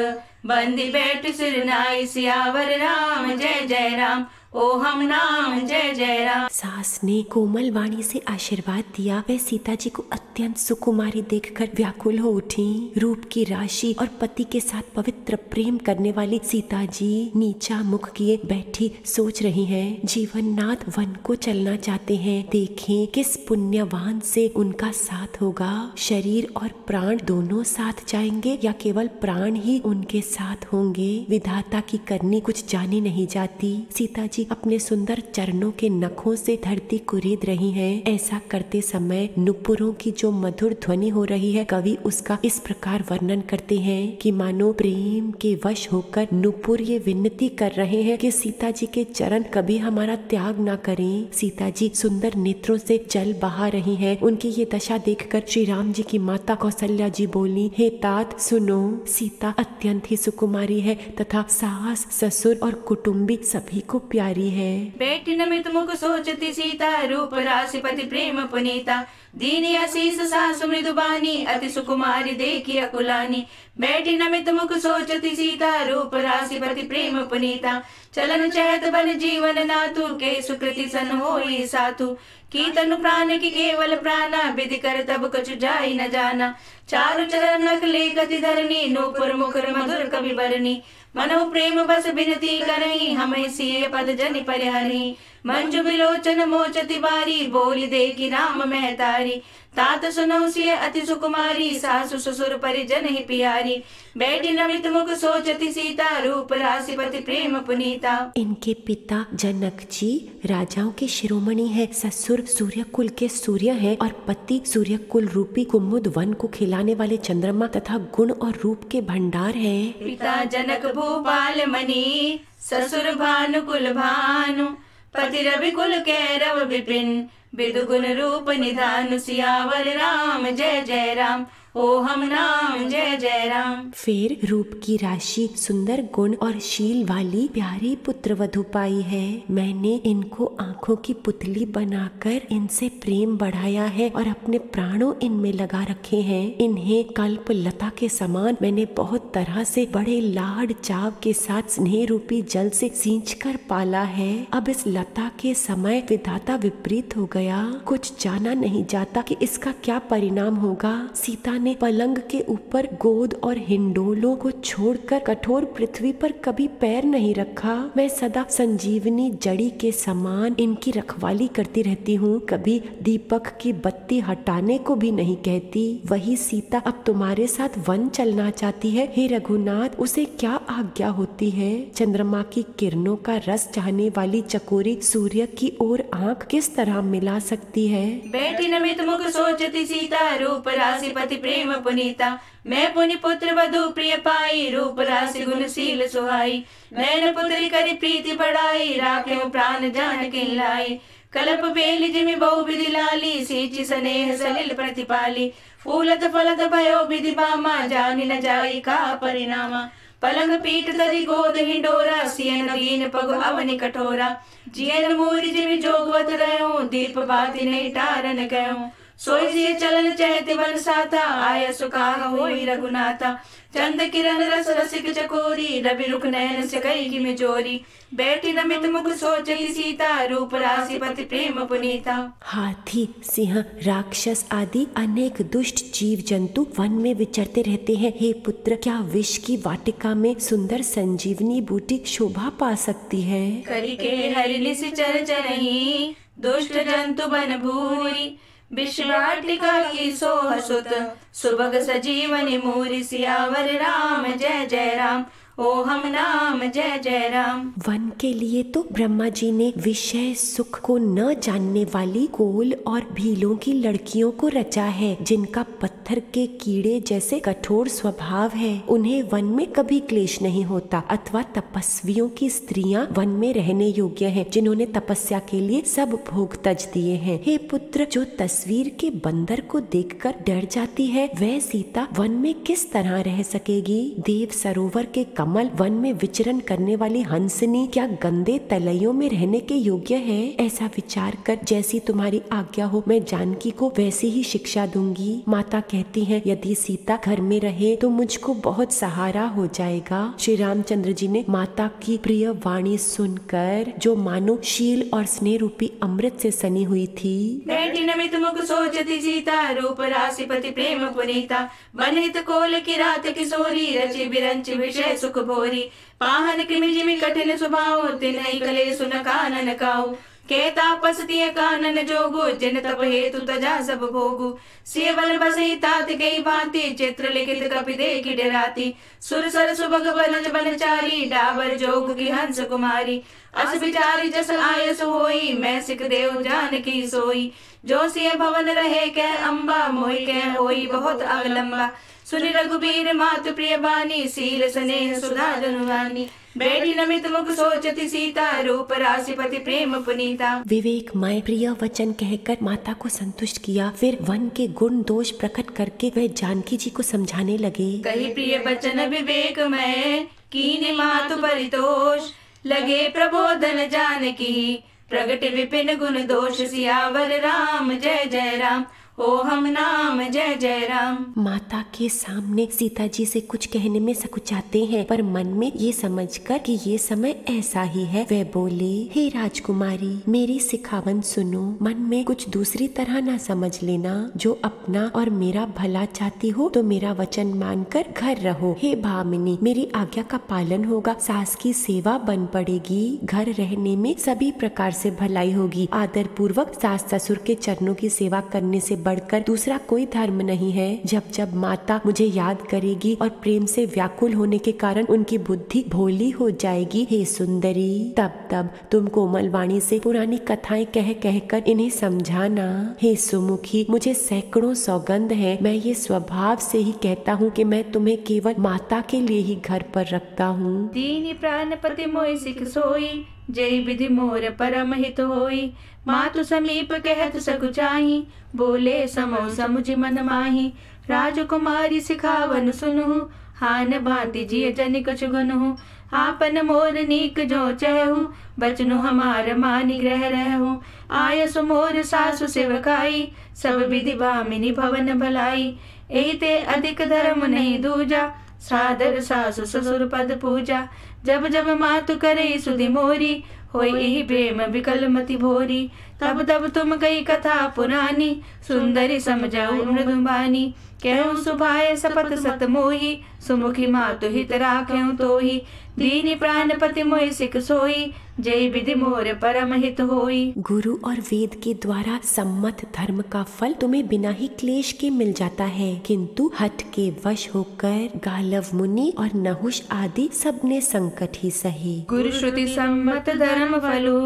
Speaker 2: बंदी बैठ सिर नाई, सियावर राम जय जय राम, ओ हम नाम जय जय राम।
Speaker 1: सास ने कोमल वाणी से आशीर्वाद दिया। वह सीता जी को अत्यंत सुकुमारी देखकर व्याकुल हो उठी। रूप की राशि और पति के साथ पवित्र प्रेम करने वाली सीता जी नीचा मुख किए बैठी सोच रही हैं। जीवननाथ वन को चलना चाहते हैं। देखें किस पुण्यवान से उनका साथ होगा। शरीर और प्राण दोनों साथ जाएंगे या केवल प्राण ही उनके साथ होंगे। विधाता की करनी कुछ जानी नहीं जाती। सीता जी अपने सुंदर चरणों के नखों से धरती कुरेद रही हैं। ऐसा करते समय नुपुरों की जो मधुर ध्वनि हो रही है, कवि उसका इस प्रकार वर्णन करते हैं कि मानो प्रेम के वश होकर नुपुर ये विनती कर रहे हैं कि सीता जी के चरण कभी हमारा त्याग ना करें। सीता जी सुंदर नेत्रों से जल बहा रही हैं। उनकी ये दशा देखकर श्री राम जी की माता कौशल्या जी बोली, हे तात सुनो, सीता अत्यंत ही सुकुमारी है तथा सास ससुर और कुटुंबी सभी को प्यारी है।
Speaker 2: बैठी नमित मुख सोचती सीता, रूप राशि पति प्रेम पुनीता, दीनी आशीष सासु मृदुबानी अति सुकुमारी देखी अकुलानी। बैठी नमित मुख सोचती सीता रूप राशि पति प्रेम पुनीता। चलन चहत बन जीवन नातु के सुकृति सन होई सातु। की तनु प्राण की केवल प्राणा विधि कर तब कछु जाई न जाना। चारु चरण नखले गति धरनी नूपुर मुखर मधुर कवि बरनी। मनो प्रेम बस बिनती करही हमें सिय पद जनि परिहरी। मंजु विलोचन मोचति बारी बोली देखी राम महतारी। तात सुनौ सिय अति सुकुमारी सासु ससुर परिजन ही प्यारी। बैठी नमित मुख सोचती सीता रूप राशि पति प्रेम पुनीता।
Speaker 1: इनके पिता जनक जी राजाओं के शिरोमणि है, ससुर सूर्य कुल के सूर्य हैं और पति सूर्य कुल रूपी कुमुद वन को खिलाने वाले चंद्रमा तथा गुण और रूप के भंडार हैं।
Speaker 2: पिता जनक भूपाल मणि ससुर भानु कुल भानु। पति रवि कुल कैरव विपिन विदु गुण रूप निधानु। सियावर राम जय जय राम ओहम नाम जय जय राम।
Speaker 1: फिर रूप की राशि सुंदर गुण और शील वाली प्यारी पुत्र वधु पाई है। मैंने इनको आंखों की पुतली बनाकर इनसे प्रेम बढ़ाया है और अपने प्राणों इनमें लगा रखे हैं। इन्हें कल्प लता के समान मैंने बहुत तरह से बड़े लाड चाव के साथ स्नेह रूपी जल से सींच कर पाला है। अब इस लता के समय विधाता विपरीत हो गया। कुछ जाना नहीं जाता कि इसका क्या परिणाम होगा। सीता ने पलंग के ऊपर गोद और हिंडोलों को छोड़कर कठोर पृथ्वी पर कभी पैर नहीं रखा। मैं सदा संजीवनी जड़ी के समान इनकी रखवाली करती रहती हूँ, कभी दीपक की बत्ती हटाने को भी नहीं कहती। वही सीता अब तुम्हारे साथ वन चलना चाहती है। हे रघुनाथ, उसे क्या आज्ञा होती है? चंद्रमा की किरणों का रस चाहने वाली चकोरी सूर्य की ओर आंख किस तरह मिला सकती है?
Speaker 2: बैठी नमित मुख सोचती सीता रूप राशि पति प्रेम पुनीता। मैं पुनि पुत्र वधु प्रिय पाई रूप राशि गुणशील सुहाई। नैन पुत्री करी प्रीति बढ़ाई राखे प्राण जान के लाई। कल्प बेली जिमि बहु विधि लाली सींची स्नेह सलिल प्रतिपाली। फूलत फलत भयो विधि बामा जानी न जाई का परिणामा। पलंग पीठ तरी गोद हिंडोरा सियन दीन पग अवनि कठोरा। जियन मूरी जिमि जोगवत रहूं दीप बाती नहीं टारन गयूं। सोई सिय चलन चहति वन साथा आय सुखाह होई रघुनाथा। चंद किरण रस रसिक चकोरी रवि रुख नयन से कई की में जोरी। बैठी नमित मुख सोचती सीता रूप राशि पति प्रेम पुनीता।
Speaker 1: हाथी, सिंह, राक्षस आदि अनेक दुष्ट जीव जंतु वन में विचरते रहते हैं। हे पुत्र, क्या विष की वाटिका में सुंदर संजीवनी बूटी शोभा पा सकती है?
Speaker 2: करी के हरिनि चर चरही दुष्ट जंतु बन भूरी। विश्वाटिका की सोह सुत सुभग सजीवनि मूरी। सियावर राम जय जय राम ओहम नाम जय जय राम।
Speaker 1: वन के लिए तो ब्रह्मा जी ने विषय सुख को न जानने वाली कोल और भीलों की लड़कियों को रचा है, जिनका पत्थर के कीड़े जैसे कठोर स्वभाव है। उन्हें वन में कभी क्लेश नहीं होता। अथवा तपस्वियों की स्त्रियां वन में रहने योग्य हैं, जिन्होंने तपस्या के लिए सब भोग तज दिए हैं। हे पुत्र, जो तस्वीर के बंदर को देखकर डर जाती है, वह सीता वन में किस तरह रह सकेगी? देव सरोवर के कमल वन में विचरण करने वाली हंसनी क्या गंदे तलैयों में रहने के योग्य है? ऐसा विचार कर जैसी तुम्हारी आज्ञा हो मैं जानकी को वैसी ही शिक्षा दूंगी। माता कहती हैं, यदि सीता घर में रहे तो मुझको बहुत सहारा हो जाएगा। श्री रामचंद्र जी ने माता की प्रिय वाणी सुनकर, जो मानो शील और स्नेह रूपी अमृत से सनी हुई थी,
Speaker 2: बैठी नमित मुख सोचती सीता रूप राशि पति प्रेम पुनीता। बनित कोल की रात किशोरी रचि बिरंच विषय सुख भोरी। पाहन कृमि जिमि कठिन स्वभाव तिन्हि कले सुन कानन काऊ। के तापसतिय कानन जोगु जिन तप हेतु तजा सब भोगु। सेवल बसई तात गई भांति चित्र लिखित कपि देखि डराती। सुर सर सुभग बनज बनचारी डाबर जोग की हंस कुमारी। अस विचारी जस आयस होई मैं सिख देव जान की सोई। जो सिय भवन रहे कै अम्बा मोहि कै होई बहुत अवलंबा। सुनि रघुबीर मातु प्रिय बानी सील स्नेह सुधा जनुवानी। बैठी नमित मुख सोचती सीता रूप राशि पति प्रेम पुनीता।
Speaker 1: विवेकमय प्रिय वचन कहकर माता को संतुष्ट किया। फिर वन के गुण दोष प्रकट करके वह जानकी जी को समझाने लगे।
Speaker 2: कही प्रिय वचन विवेकमय कीनि मातु परितोष। लगे प्रबोधन जानकी प्रगट विपिन गुण दोष। सियावर राम जय जय राम हो हम नाम जय जय राम।
Speaker 1: माता के सामने सीता जी से कुछ कहने में सकुचाते हैं, पर मन में ये समझकर कि ये समय ऐसा ही है, वे बोले, हे राजकुमारी, मेरी सिखावन सुनो, मन में कुछ दूसरी तरह ना समझ लेना। जो अपना और मेरा भला चाहती हो तो मेरा वचन मानकर घर रहो। हे भामिनी, मेरी आज्ञा का पालन होगा, सास की सेवा बन पड़ेगी, घर रहने में सभी प्रकार से भलाई होगी। आदर पूर्वक सास ससुर के चरणों की सेवा करने से बढ़कर दूसरा कोई धर्म नहीं है। जब जब माता मुझे याद करेगी और प्रेम से व्याकुल होने के कारण उनकी बुद्धि भोली हो जाएगी, हे सुंदरी, तब तब तुम कोमल वाणी से पुरानी कथाएं कह कहकर इन्हें समझाना। हे सुमुखी, मुझे सैकड़ों सौगंध है, मैं ये स्वभाव से ही कहता हूँ कि मैं तुम्हें केवल माता के लिए ही घर पर रखता हूँ।
Speaker 2: दीनी प्राणपति मोहि सिख सोई, जय विधि मोर परम हित होई। मातु समीप कहत सकुचाही, बोले समो समुझ मन माही। राजकुमारी सिखावन सुनहु, हान भांति जिय जन कछु गुनहु। आपन मोर नीक जो चहु, बचनु हमार मानि ग्रह रहु। आयसु मोर सासु सेवकाई, सब विधि भामिनी भवन भलाई। एहि ते अधिक धर्म नहीं दूजा, सादर सासु ससुर पद पूजा। जब जब मातु करे सुधि मोरी, होई एहि प्रेम विकल मति भोरी। तब तब तुम कही कथा पुरानी, सुंदरी समझाऊ मृदुबानी। कहूँ सुभाए सपत सत मोही, सुमुखी मातु हित राखें तोही। दीनी प्राणपति मोहि सिख सोई, जय विधि मोर परम हित होई।
Speaker 1: गुरु और वेद के द्वारा सम्मत धर्म का फल तुम्हें बिना ही क्लेश के मिल जाता है, किंतु हठ के वश होकर गालव मुनि और नहुष आदि सबने संकट ही सहे।
Speaker 2: गुरु श्रुति सम्मत धर्म फलु,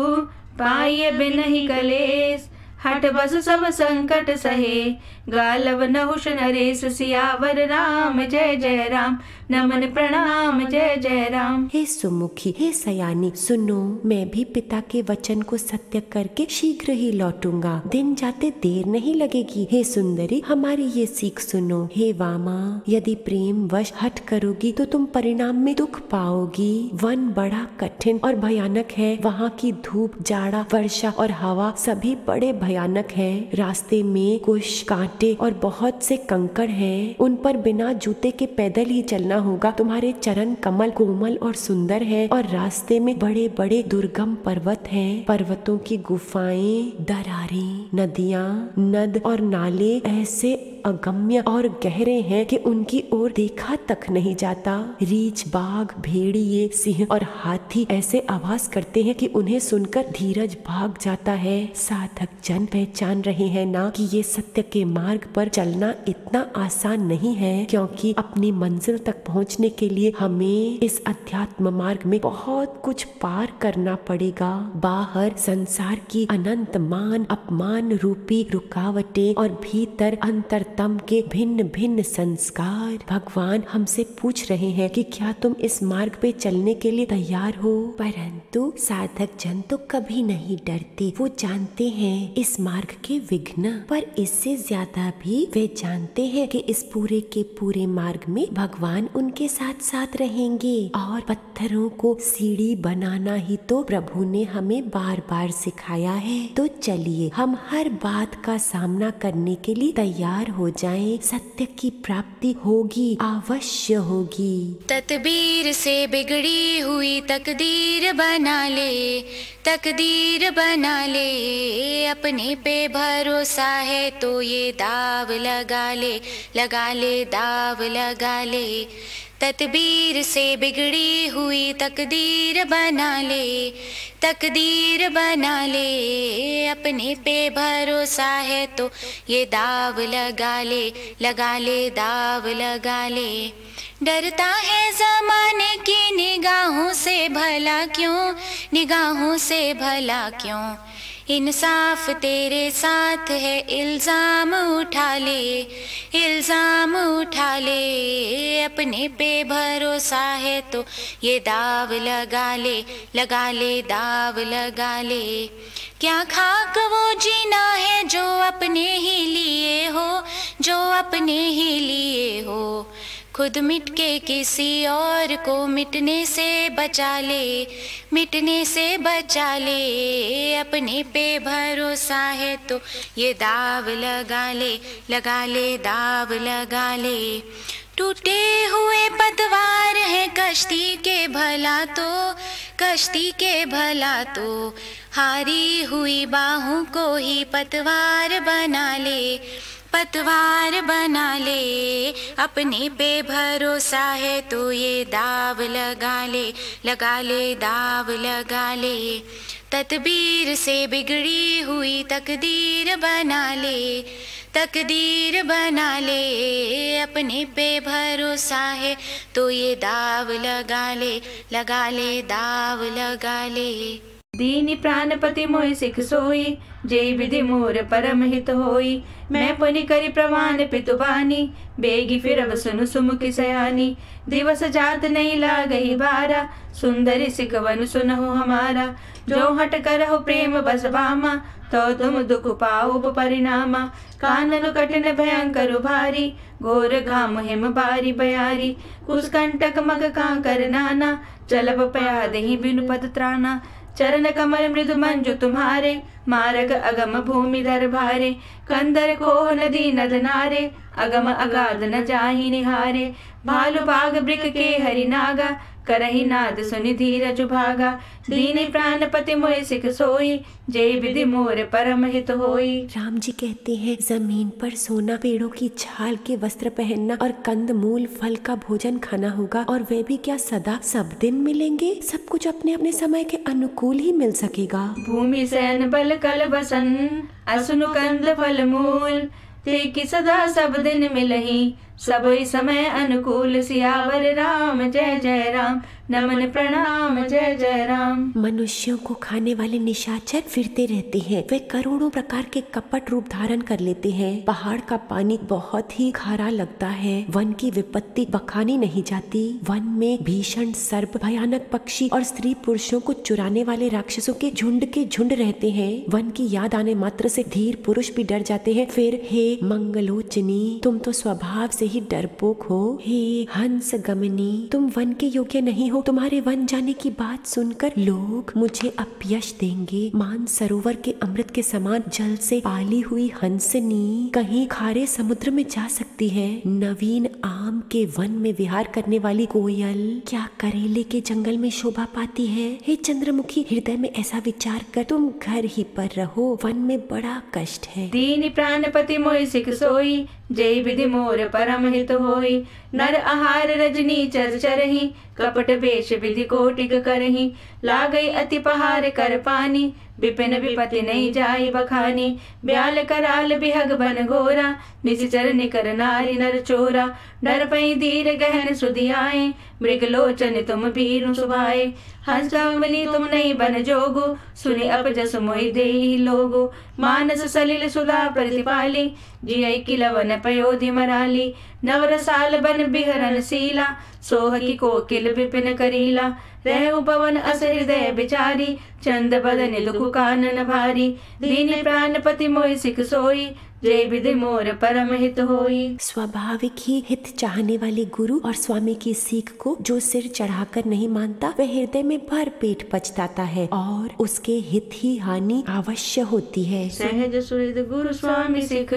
Speaker 2: पाइए बिन ही कलेश। हठ बस सब संकट सहे, गालव नहुष नरेश। सियावर राम जय जय राम, नमन प्रणाम जय जय राम।
Speaker 1: हे सुमुखी, हे सयानी, सुनो, मैं भी पिता के वचन को सत्य करके शीघ्र ही लौटूंगा, दिन जाते देर नहीं लगेगी। हे सुंदरी, हमारी ये सीख सुनो। हे वामा, यदि प्रेम वश हठ करोगी तो तुम परिणाम में दुख पाओगी। वन बड़ा कठिन और भयानक है, वहाँ की धूप, जाड़ा, वर्षा और हवा सभी बड़े भयानक है। रास्ते में कुश, कांटे और बहुत से कंकड़ हैं, उन पर बिना जूते के पैदल ही चलना होगा। तुम्हारे चरण कमल कोमल और सुंदर है, और रास्ते में बड़े बड़े दुर्गम पर्वत हैं। पर्वतों की गुफाएं, दरारें, नदियाँ, नद और नाले ऐसे अगम्य और गहरे हैं कि उनकी ओर देखा तक नहीं जाता। रीछ, बाघ, भेड़िए, सिंह और हाथी ऐसे आवाज करते हैं कि उन्हें सुनकर धीरज भाग जाता है। साधक जन पहचान रहे हैं ना कि ये सत्य के मार्ग पर चलना इतना आसान नहीं है, क्योंकि अपनी मंजिल तक पहुंचने के लिए हमें इस अध्यात्म मार्ग में बहुत कुछ पार करना पड़ेगा। बाहर संसार की अनंत मान अपमान रूपी रुकावटें और भीतर अंतर तम के भिन्न भिन्न संस्कार। भगवान हमसे पूछ रहे हैं कि क्या तुम इस मार्ग पे चलने के लिए तैयार हो। परंतु साधक जन तो कभी नहीं डरते, वो जानते हैं इस मार्ग के विघ्न, पर इससे ज्यादा भी वे जानते हैं कि इस पूरे के पूरे मार्ग में भगवान उनके साथ साथ रहेंगे। और पत्थरों को सीढ़ी बनाना ही तो प्रभु ने हमें बार बार सिखाया है। तो चलिए हम हर बात का सामना करने के लिए तैयार हो जाएं। सत्य की प्राप्ति होगी, अवश्य होगी।
Speaker 3: तदबीर से बिगड़ी हुई तकदीर बना ले, तकदीर बना ले। अपने पे भरोसा है तो ये दाव लगा ले, लगा ले दाव लगा ले। तदबीर से बिगड़ी हुई तकदीर बना ले, तकदीर बना ले। अपने पे भरोसा है तो ये दाव लगा ले, लगा ले दाव लगा ले। डरता है ज़माने की निगाहों से भला क्यों, निगाहों से भला क्यों। इंसाफ तेरे साथ है, इल्ज़ाम उठा ले, इल्ज़ाम उठा ले। अपने पे भरोसा है तो ये दाव लगा ले, लगा ले दाव लगा ले। क्या खाक वो जीना है जो अपने ही लिए हो, जो अपने ही लिए हो। खुद मिट के किसी और को मिटने से बचा ले, मिटने से बचा ले। अपने पे भरोसा है तो ये दाव लगा ले, लगा ले, दाव लगा ले। टूटे हुए पतवार है कश्ती के भला तो, कश्ती के भला तो। हारी हुई बाहों को ही पतवार बना ले, पतवार बना ले। अपने पे भरोसा है तो ये दाव लगा ले, लगा ले, दाव लगा ले। तदबीर से बिगड़ी हुई तकदीर बना ले, तकदीर बना ले। अपने पे भरोसा है तो ये दाव लगा ले, लगा ले, दाव लगा ले।
Speaker 2: दीनी प्राणपति मोहि सिख सोई, जय विधि मोर परम हित होई। मैं पुनि करी प्रमाण पितुबानी, बेगी फिर अब सुनु सुमुखी सयानी। दिवस जात नहीं लागही बारा, सुंदरी सिखवन सुनहु हमारा। जो हट करहु प्रेम बस बामा, तो तुम दुख पाओ परिणामा। कानन कठिन भयंकर भारी, घोर घाम हिम बारी बयारी। कुछ कंटक मग कांकर नाना, चलब पया दही बिनु पद त्राना। चरण कमल मृदु मंजु तुम्हारे, मारग अगम भूमि दरबारे। कंदर खोह नदी नद नारे, अगम अगाध न जाहि निहारे। भालु बाग ब्रिक के हरि नागा, करहि नाद सुनि धीरज भागा। दीन प्राणपति मोहि सिख सोई, जय विधि मोर परम हित होई।
Speaker 1: राम जी कहते हैं जमीन पर सोना, पेड़ों की छाल के वस्त्र पहनना और कंद मूल फल का भोजन खाना होगा। और वे भी क्या सदा सब दिन मिलेंगे? सब कुछ अपने अपने समय के अनुकूल ही मिल सकेगा।
Speaker 2: भूमि सैन बल कल बसन, असुनु कंद फल मूल। ते की सदा सब दिन मिलही, सब समय अनुकूल। सियावर राम जय जय राम, नमन प्रणाम जय जय राम।
Speaker 1: मनुष्यों को खाने वाले निशाचर फिरते रहते हैं। वे करोड़ों प्रकार के कपट रूप धारण कर लेते हैं। पहाड़ का पानी बहुत ही खारा लगता है। वन की विपत्ति बखानी नहीं जाती। वन में भीषण सर्प, भयानक पक्षी और स्त्री पुरुषों को चुराने वाले राक्षसों के झुंड रहते हैं। वन की याद आने मात्र से धीर पुरुष भी डर जाते हैं। फिर हे मंगलोचनी, तुम तो स्वभाव से ही डरपोक हो। हे हंस गमनी, तुम वन के योग्य नहीं हो। तुम्हारे वन जाने की बात सुनकर लोग मुझे अपयश देंगे। मान सरोवर के अमृत के समान जल से पाली हुई हंसनी कहीं खारे समुद्र में जा सकती है। नवीन आम के वन में विहार करने वाली कोयल क्या करेले के जंगल में शोभा पाती है? हे चंद्रमुखी, हृदय में ऐसा विचार कर तुम घर ही पर रहो। वन में बड़ा कष्ट है।
Speaker 2: दीन प्राणपति मोहि सिख सोई, जय विधि मोर परम हित होई। नर आहार रजनी चर चरही, कपट वेश विधि कोटिक करही। लागई अति पहार कर पानी, विपिन विपति नहीं जाई बखानी। ब्याल कराल बिहग बन घोरा, निश्चर निकर नारी नर चोरा। डर पई धीर गहन सुधियाए, मृग लोचन तुम भीरु सुभाए। हंस गमनी तुम नहीं बन जोगु, सुने अपजस मोहि देहि लोगु। मानस सलिल सुधा प्रतिपाली, जिय किलवन पयोधि मराली। नवरसाल बन बिहरन सीला, सोह की कोकिल विपिन करीला। रहु पवन अस हृदय बिचारी, चंद बदन दुख कानन भारी। दीन प्राणपति मोहि सिख सोई, जय विधि मोर परम हित होई।
Speaker 1: स्वाभाविक ही हित चाहने वाले गुरु और स्वामी की सीख को जो सिर चढ़ाकर नहीं मानता, वह हृदय में भर पेट पछताता है और उसके हित ही हानि अवश्य होती है।
Speaker 2: सहज सुहृद गुरु स्वामी सिख,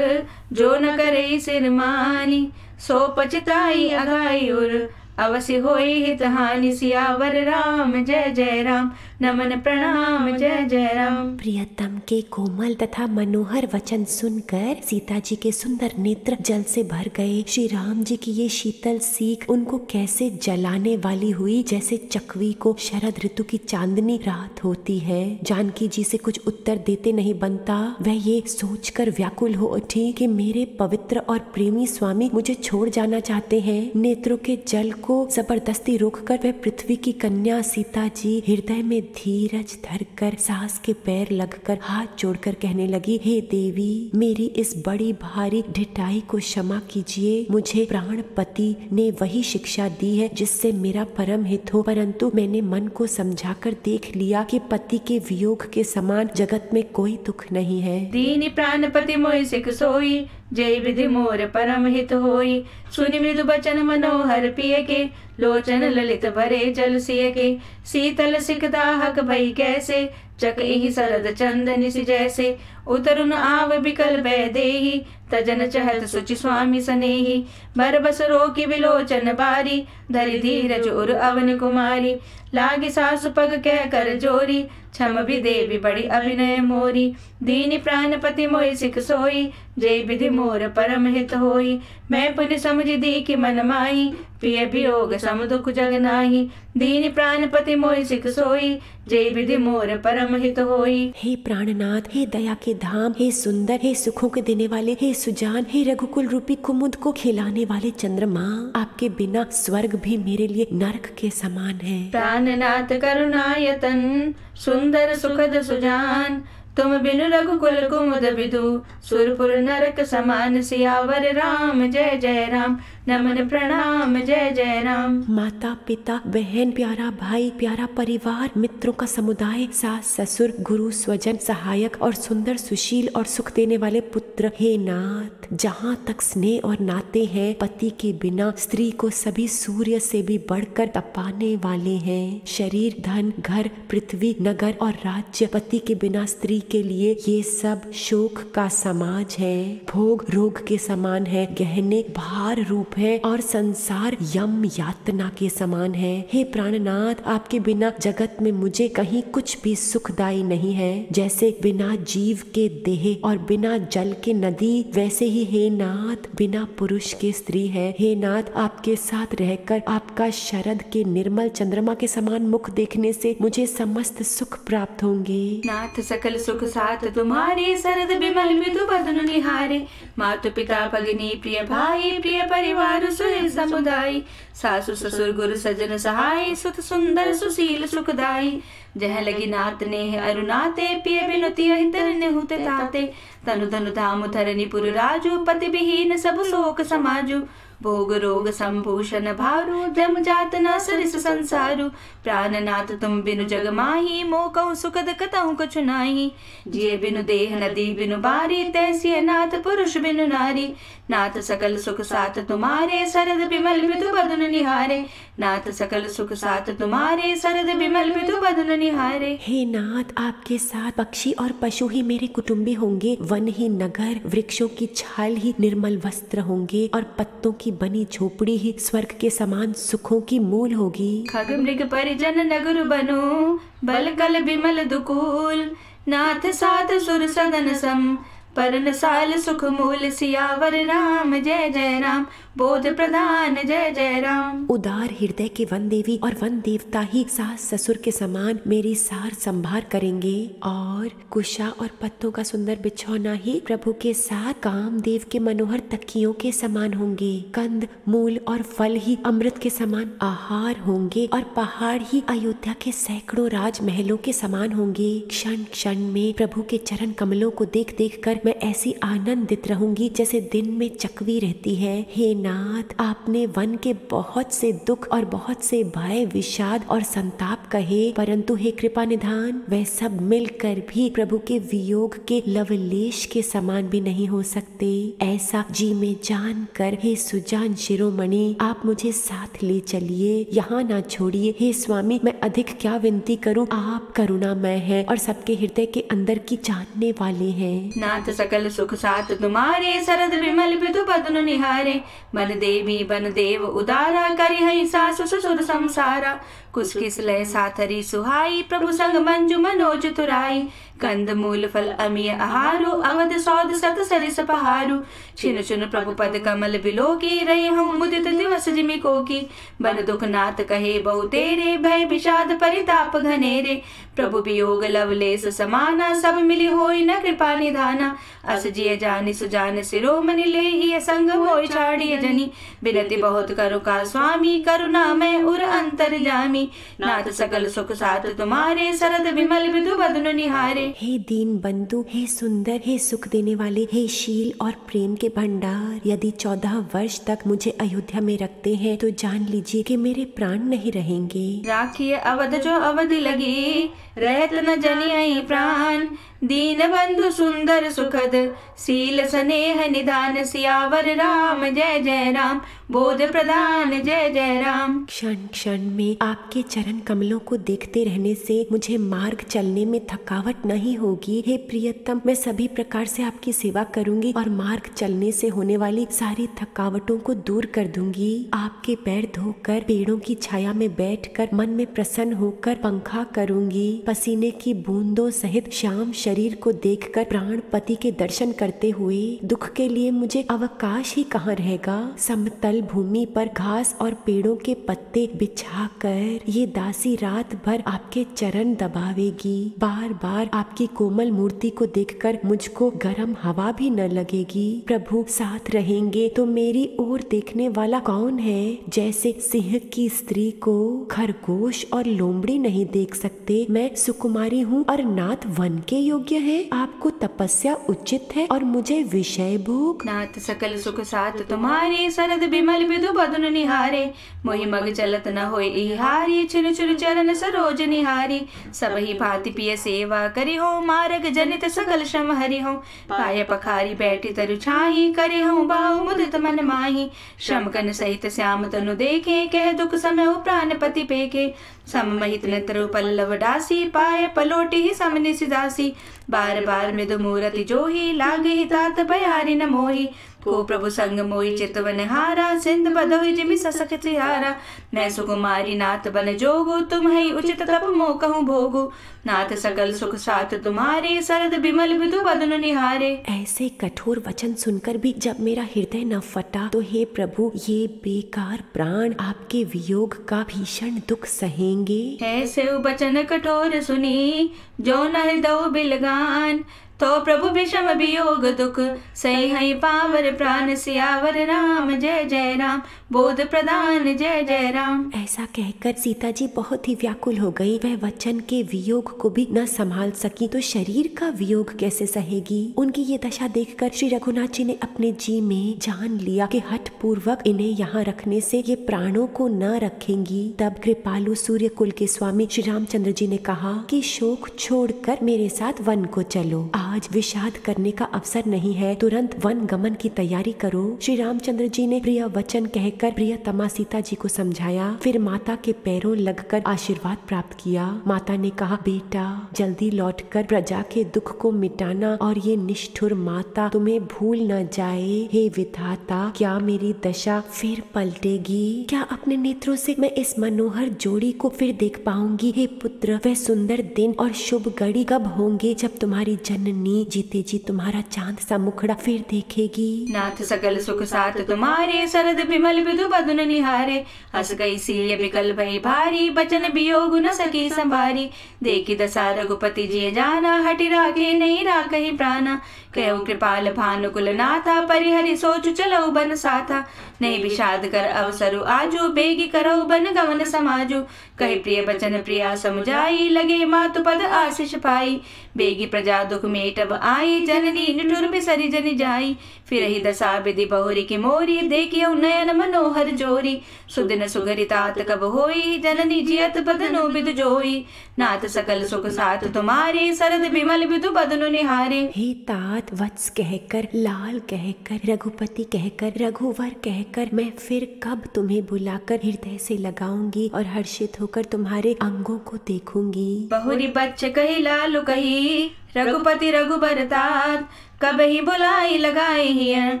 Speaker 2: जो न करे सिर मानी। सो पछताई अघाई उर, अवश्य होई हित हानि। सियावर राम जय जय राम, नमन प्रणाम जय जय राम।
Speaker 1: प्रियतम के कोमल तथा मनोहर वचन सुनकर सीता जी के सुंदर नेत्र जल से भर गए। श्री राम जी की ये शीतल सीख उनको कैसे जलाने वाली हुई, जैसे चकवी को शरद ऋतु की चांदनी रात होती है। जानकी जी से कुछ उत्तर देते नहीं बनता। वह ये सोचकर व्याकुल हो उठी कि मेरे पवित्र और प्रेमी स्वामी मुझे छोड़ जाना चाहते हैं। नेत्रों के जल को जबरदस्ती रोककर वह पृथ्वी की कन्या सीता जी हृदय में धीरज धरकर सास के पैर लगकर हाथ जोड़कर कहने लगी, हे देवी, मेरी इस बड़ी भारी ढिठाई को क्षमा कीजिए। मुझे प्राणपति ने वही शिक्षा दी है जिससे मेरा परम हित हो, परंतु मैंने मन को समझाकर देख लिया कि पति के वियोग के समान जगत में कोई दुख नहीं है।
Speaker 2: दीन प्राणपति मोहि सिख सोई, जय विधि मोर परम हित होई। सुनि मृदु बचन मनोहर पिय के, लोचन ललित भरे जल सिय के। शीतल सिक दाहक भई कैसे, चकहि शरद चंदन सि जैसे। उतरुन आव बिकल भय देहि, तजन चहत सुचि स्वामी सनेहि। बर बस रोकी विलोचन बारी, धरि धीरज उर अवन कुमारी। लागी सासु पग कह कर जोरी, क्षम भी देवी बड़ी अभिनय मोरी। दीनि प्राणपति मोहि सिख सोई, जय विधि मोर परम हित होई। मैं पुनि समझि दी कि मन माही, पिय वियोग सम दुख जग नाही। दीनि प्राणपति मोहि सिख सोई, जय विधि मोर परम हित होई।
Speaker 1: हे प्राणनाथ, हे दया के धाम, हे सुंदर, हे सुखों के देने वाले, हे सुजान, हे रघुकुल रूपी कुमुद को खिलाने वाले चंद्रमा, आपके बिना स्वर्ग भी मेरे लिए नरक के समान है।
Speaker 2: प्राणनाथ करुणायतन, सुंदर सुखद सुजान। तुम बिनु रघुकुल कुमुद विदु, सुरपुर नरक समान। सियावर राम जय जय राम, नमन प्रणाम जय जय राम।
Speaker 1: माता पिता बहन प्यारा भाई प्यारा परिवार मित्रों का समुदाय, सास ससुर गुरु स्वजन सहायक और सुंदर सुशील और सुख देने वाले पुत्र, हे नाथ, जहाँ तक स्नेह और नाते हैं, पति के बिना स्त्री को सभी सूर्य से भी बढ़कर तपाने वाले हैं। शरीर धन घर पृथ्वी नगर और राज्य, पति के बिना स्त्री के लिए ये सब शोक का समाज है, भोग रोग के समान है, गहने भार रूप है और संसार यम यातना के समान है। हे प्राणनाथ, आपके बिना जगत में मुझे कहीं कुछ भी सुखदायी नहीं है। जैसे बिना जीव के देह और बिना जल के नदी, वैसे ही हे नाथ बिना पुरुष के स्त्री है। हे नाथ, आपके साथ रहकर आपका शरद के निर्मल चंद्रमा के समान मुख देखने से मुझे समस्त सुख प्राप्त होंगे।
Speaker 2: नाथ सकल सुख साथ तुम्हारे, शरद बिमल मृदु बदन निहारे। मातु पिता भगिनी प्रिय भाई, प्रिय परिवार सुहृद समुदाय। सासु ससुर गुरु सजन सहाय, सुत सुंदर सुशील सुखदाई। जह लगी नात नेह अरुनाते, पिय बिनु तियहि तरन हुते ताते। तनु धनु धाम धरनी पुर राजू, पति विहीन सब शोक समाजू। भोग रोग संभूषण भारू, जम जात न सरिस संसारू। प्राणनाथ तुम बिनु जग माही, मोह कहूँ सुखद कतहु कछु नाही। जिय बिनु देह नदी बिनु बारी, तैसिय नाथ पुरुष बिनु नारी। नाथ सकल सुख साथ तुम्हारे, शरद बिमल मृदु बदन निहारे। नाथ सकल सुख साथ तुम्हारे, शरद बिमल मृदु बदन निहारे।
Speaker 1: हे नाथ, आपके साथ पक्षी और पशु ही मेरे कुटुंबी होंगे, वन ही नगर, वृक्षों की छाल ही निर्मल वस्त्र होंगे और पत्तों की बनी झोपड़ी ही स्वर्ग के समान सुखों की मूल होगी।
Speaker 2: खग मृग परिजन नगर बनो, बल कल बिमल दुकूल। नाथ साथ सुर सदन सम, परन साल सुख मूल। सियावर राम जय जय राम, बोध प्रधान जय जय राम।
Speaker 1: उदार हृदय के वन देवी और वन देवता ही सास ससुर के समान मेरी सार संभार करेंगे और कुशा और पत्तों का सुंदर बिछौना ही प्रभु के साथ कामदेव के मनोहर तकियों के समान होंगे। कंद मूल और फल ही अमृत के समान आहार होंगे और पहाड़ ही अयोध्या के सैकड़ों राजमहलों के समान होंगे। क्षण क्षण में प्रभु के चरण कमलों को देख देख कर मैं ऐसी आनंदित रहूंगी जैसे दिन में चकवी रहती है। हे नाथ, आपने वन के बहुत से दुख और बहुत से भय विषाद और संताप कहे, परंतु हे कृपा निधान, वह सब मिलकर भी प्रभु के वियोग के लवलेश के समान भी नहीं हो सकते। ऐसा जी में जान कर हे सुजान शिरोमणि, आप मुझे साथ ले चलिए, यहाँ ना छोड़िए। हे स्वामी, मैं अधिक क्या विनती करूँ, आप करुणामय हैं और सबके हृदय के अंदर की जानने वाले हैं।
Speaker 2: नाथ सकल सुख साथ तुम्हारे, शरद विमल मृदु बदन निहारे। मन देवी बन देव उदारा, करि हई सासु ससुर संसारा। कुछ किस लय साथरी सुहाई, प्रभु संग मंजु मनोज तुराई। कंद मूल फल अमीय आहारू, अवध सौद सत सरिस पहारू। छिन छुन प्रभु पद कमल बिलोकी, रही हूँ मुदित दिवस जिमि कोकी। बन दुख नाथ कहे बहु तेरे, भय विषाद परिताप घनेरे। प्रभु वियोग लवलेस समाना, सब मिली होई न कृपा निधाना। अस जिय जानि सुजान शिरोमणि, लेहि संग मोहि छाड़िय जनि। बिनति बहुत करो का स्वामी, करुणा मैं उर अंतर जामी। नाथ सकल सुख साथ तुम्हारे, शरद विमल मृदु बदन निहारे।
Speaker 1: हे दीन बंधु, हे सुंदर, हे सुख देने वाले, हे शील और प्रेम के भंडार, यदि 14 वर्ष तक मुझे अयोध्या में रखते हैं तो जान लीजिए कि मेरे प्राण नहीं रहेंगे।
Speaker 2: राखिए अवध जो अवधि लगी, रहत न जनियै प्राण। दीन बंधु सुंदर सुखद शील स्नेह निदान सियावर राम जय जय राम बोध प्रदान जय जय राम।
Speaker 1: क्षण क्षण में आपके चरण कमलों को देखते रहने से मुझे मार्ग चलने में थकावट नहीं होगी। हे प्रियतम, मैं सभी प्रकार से आपकी सेवा करूंगी और मार्ग चलने से होने वाली सारी थकावटों को दूर कर दूंगी। आपके पैर धोकर पेड़ों की छाया में बैठकर मन में प्रसन्न होकर पंखा करूंगी। पसीने की बूंदों सहित श्याम शरीर को देखकर प्राणपति के दर्शन करते हुए दुख के लिए मुझे अवकाश ही कहाँ रहेगा। समतल भूमि पर घास और पेड़ों के पत्ते बिछाकर ये दासी रात भर आपके चरण दबावेगी। बार बार आपकी कोमल मूर्ति को देखकर मुझको गर्म हवा भी न लगेगी। प्रभु साथ रहेंगे तो मेरी ओर देखने वाला कौन है। जैसे सिंह की स्त्री को खरगोश और लोमड़ी नहीं देख सकते, मैं सुकुमारी हूँ और नाथ वन के योग्य है। आपको तपस्या उचित है और मुझे विषय भोग।
Speaker 2: नाथ सकल सुख साथ तुम्हारे सरद बिमल विधु बदन निहारे मोहि मग चलत न होई हारी छिन छिन चरण सरोज निहारी। सब ही भांति पिय सेवा करी हो मार्ग जनित सकल श्रम हरि हो। पाय पखारी बैठी तरु छाही करे हो बाहु मुदित मन माही। श्रम कन सहित श्याम तनु देखे कह दुख समय प्राणपति पेके। सममहित नेत्र पल्लव डासी पाए पलोटी ही समनि सिदासी। बार बार मृदु मूरति जोही लागे ही तात बयारी न मोही। को प्रभु संग मोहि चितवन हारा सिंध बदोहि जिमि ससख तिहारा। मैं सुकुमारी नाथ बन जोगु तुम ही उचित तप मो कहूँ भोगु। नाथ सकल सुख साथ तुम्हारे सरद बिमल विधु बदन निहारे।
Speaker 1: ऐसे कठोर वचन सुनकर भी जब मेरा हृदय न फटा तो हे प्रभु, ये बेकार प्राण आपके वियोग का भीषण दुख सहेंगे।
Speaker 2: ऐसे वचन कठोर सुनी जो न हृदय बिलगान। तो प्रभु विषम वियोग दुख सही है पावर प्राण सियावर राम जय जय राम बोध प्रदान जय जय राम।
Speaker 1: ऐसा कहकर सीता जी बहुत ही व्याकुल हो गई। वह वचन के वियोग को भी न संभाल सकी तो शरीर का वियोग कैसे सहेगी। उनकी ये दशा देखकर श्री रघुनाथ जी ने अपने जी में जान लिया कि हठ पूर्वक इन्हें यहाँ रखने से ये प्राणों को न रखेंगी। तब कृपालु सूर्य कुल के स्वामी श्री रामचंद्र जी ने कहा कि शोक छोड़कर मेरे साथ वन को चलो। आज विषाद करने का अवसर नहीं है, तुरंत वन गमन की तैयारी करो। श्री रामचंद्र जी ने प्रिय वचन कहकर प्रियतमा सीता जी को समझाया। फिर माता के पैरों लगकर आशीर्वाद प्राप्त किया। माता ने कहा, बेटा जल्दी लौटकर प्रजा के दुख को मिटाना और ये निष्ठुर माता तुम्हें भूल न जाए। हे विधाता, क्या मेरी दशा फिर पलटेगी? क्या अपने नेत्रों से मैं इस मनोहर जोड़ी को फिर देख पाऊंगी? हे पुत्र, वह सुंदर दिन और शुभ घड़ी कब होंगे जब तुम्हारी जननी जीते जी तुम्हारा चांद सा मुखड़ा फिर देखेगी?
Speaker 2: नाथ सकल सुख साथ तुम्हारे सरद बिमल विधु बदन निहारे। हस गई सीय विकल भई भारी बचन वियोग न सकी संभारी। देखी दशा रघुपति जी जाना हटि राखे नहीं राखहि प्राणा। कहु कृपाल भानुकुल नाथा परिहरि सोच चलो बन साथा। नहीं विषाद कर अवसरु आजू बेगी करो बन गमन समाजू। कहे प्रिय बचन प्रिया समुझाई लगे मातु पद आशीष पाई। बेगी प्रजा दुख मेटब आई जननी निठुर बिसरी जनि जाई। फिर ही दशा विधि बहुरी की मोरी देखियो नयन मनोहर जोरी। सुदिन सुगरि तात कब होई जननी जियत बदनु विदु जोई। नाथ सकल सुख साथ तुम्हारे सरद बिमल विधु बदनु निहारे।
Speaker 1: हे तात वत्स कहकर, लाल कहकर, रघुपति कहकर, रघुवर कहकर मैं फिर कब तुम्हें बुलाकर हृदय से लगाऊंगी और हर्षित होकर तुम्हारे अंगों को देखूंगी।
Speaker 2: बहुरी बच्च कही लालू कही रघुपति रघुबर तात। कब ही बुलाई लगाई हियन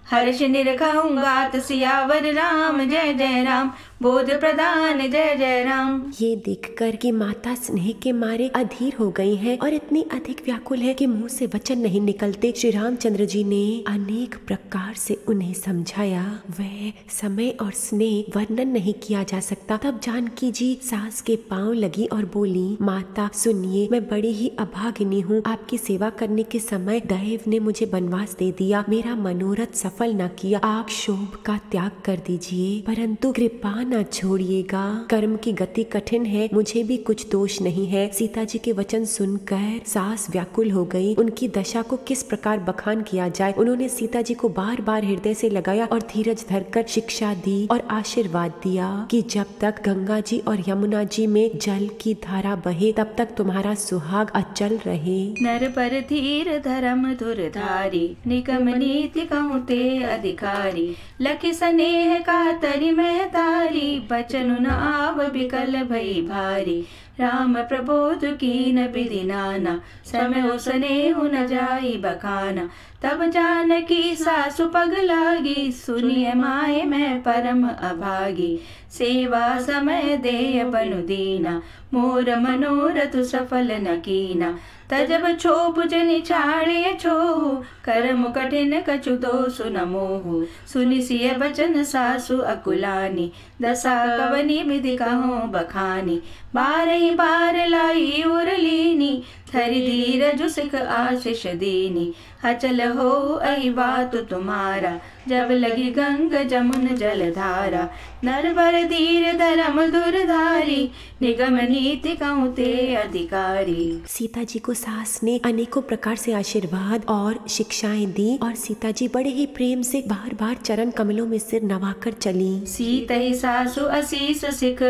Speaker 2: हर्ष निरखाऊंगात सियावर राम जय जय राम बोध प्रदान जय जय राम।
Speaker 1: ये देखकर कि माता स्नेह के मारे अधीर हो गई हैं और इतनी अधिक व्याकुल है कि मुंह से वचन नहीं निकलते, श्री रामचंद्र जी ने अनेक प्रकार से उन्हें समझाया। वह समय और स्नेह वर्णन नहीं किया जा सकता। तब जानकी जी सास के पांव लगी और बोली, माता सुनिए, मैं बड़ी ही अभागिनी हूँ। आपकी सेवा करने के समय दैव ने मुझे वनवास दे दिया, मेरा मनोरथ सफल न किया। आप शोभ का त्याग कर दीजिए, परंतु कृपा न छोड़िएगा। कर्म की गति कठिन है, मुझे भी कुछ दोष नहीं है। सीता जी के वचन सुनकर सास व्याकुल हो गई। उनकी दशा को किस प्रकार बखान किया जाए। उन्होंने सीता जी को बार बार हृदय से लगाया और धीरज धरकर शिक्षा दी और आशीर्वाद दिया कि जब तक गंगा जी और यमुना जी में जल की धारा बहे तब तक तुम्हारा सुहाग अचल रहे।
Speaker 2: नर पर धीर धर्म धुरधारी, निगम नीति कहूँ ते अधिकारी। लखि स्नेह का तरि में तारी, बचन न आव बिकल भई भारी। राम प्रबोध कीन विधि नाना, समय स्नेह न जाई बखाना। तब जानकी सासु पग लागी, सुनिए माए मैं परम अभागी। सेवा समय देय बनु दीना, मोर मनोरथ सफल न कीना। तजब छोप जनि छाड़े छोहु, कर्म कठिन कछु दोषु न मोहु। सुनि सिय बचन सासु अकुलानी, दशा कवनी विधि कहूँ बखानी। बारही बार लाई उरलीनी, थरी धीरज सिख आशीष दीनी। अचल हो अहि बात तुम्हारा, जब लगी गंग जमुन जलधारा। नर बर धीर धर्म दुरधारी, निगम नीति कहूँ ते अधिकारी।
Speaker 1: सीता जी को सास ने अनेकों प्रकार से आशीर्वाद और शिक्षाएं दी और सीता जी बड़े ही प्रेम से बार बार चरण कमलों में सिर नवाकर चली।
Speaker 2: सीता ही सासु असीस सिख,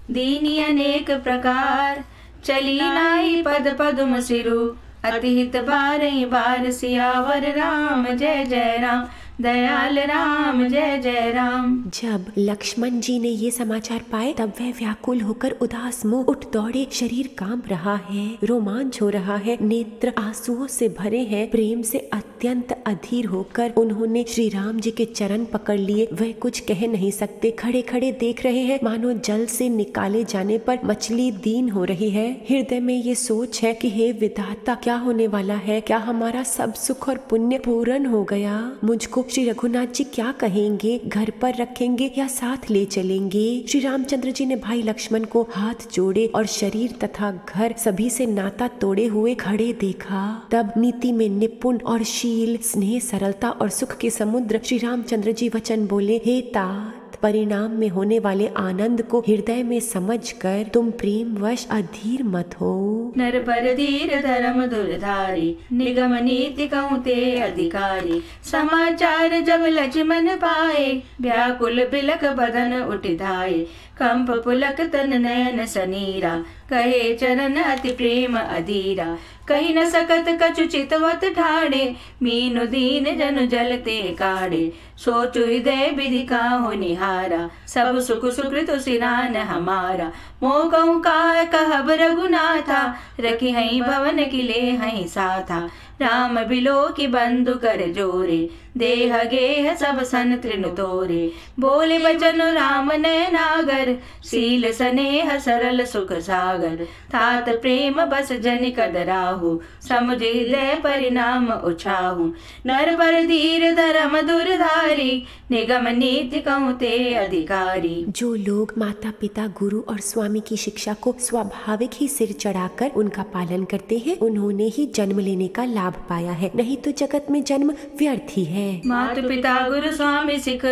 Speaker 2: दीनी अनेक प्रकार। चली नाई पद पदुम सिरु, अतिहित बारही बार। सियावर राम जय जय राम, दयाल राम जय जय राम।
Speaker 1: जब लक्ष्मण जी ने ये समाचार पाए तब वह व्याकुल होकर उदास मुंह उठ दौड़े। शरीर कांप रहा है, रोमांच हो रहा है, नेत्र आंसुओं से भरे हैं। प्रेम से अत्यंत अधीर होकर उन्होंने श्री राम जी के चरण पकड़ लिए। वह कुछ कह नहीं सकते, खड़े खड़े देख रहे हैं मानो जल से निकाले जाने पर मछली दीन हो रही है। हृदय में ये सोच है कि हे विधाता, क्या होने वाला है? क्या हमारा सब सुख और पुण्य पूर्ण हो गया? मुझको श्री रघुनाथ जी क्या कहेंगे? घर पर रखेंगे या साथ ले चलेंगे? श्री रामचंद्र जी ने भाई लक्ष्मण को हाथ जोड़े और शरीर तथा घर सभी से नाता तोड़े हुए खड़े देखा। तब नीति में निपुण और शील, स्नेह, सरलता और सुख के समुद्र श्री रामचंद्र जी वचन बोले, हे तात, परिणाम में होने वाले आनंद को हृदय में समझकर तुम प्रेम वश अधीर मत हो।
Speaker 2: नर पर धीर धर्म दुरधारी, निगम नीति कहूँ ते अधिकारी। समाचार जब लक्ष्मण पाए, व्याकुल बिलक बदन उठ धाये। कंप पुलक तन नयन सनीरा, कहे चरण अति प्रेम अधीरा। कही न सकत कछु चितवत ठाड़े, मीनु दीन जनु जलते काढ़े। सोचु हृदय विधि काहु निहारा, सब सुख सुकृत सिरान हमारा। मोह कहूँ काय कहब रघुनाथा, रखी हई भवन किले हई साथा। राम बिलो की बंधु कर जोरे, देह गेह सब सन तृण तोरे। बोले बचन राम नयनागर, शील स्नेह सरल सुख सागर। तात प्रेम बस जन कदराहु, समुझ हृदय परिणाम उछाहु। नर पर धीर धर्म दुरधारी, निगम नीति कहूँ ते अधिकारी।
Speaker 1: जो लोग माता पिता गुरु और स्वामी की शिक्षा को स्वाभाविक ही सिर चढ़ाकर उनका पालन करते हैं, उन्होंने ही जन्म लेने का लाभ पाया है, नहीं तो जगत में जन्म व्यर्थ ही है।
Speaker 2: माता पिता गुरु स्वामी सिख,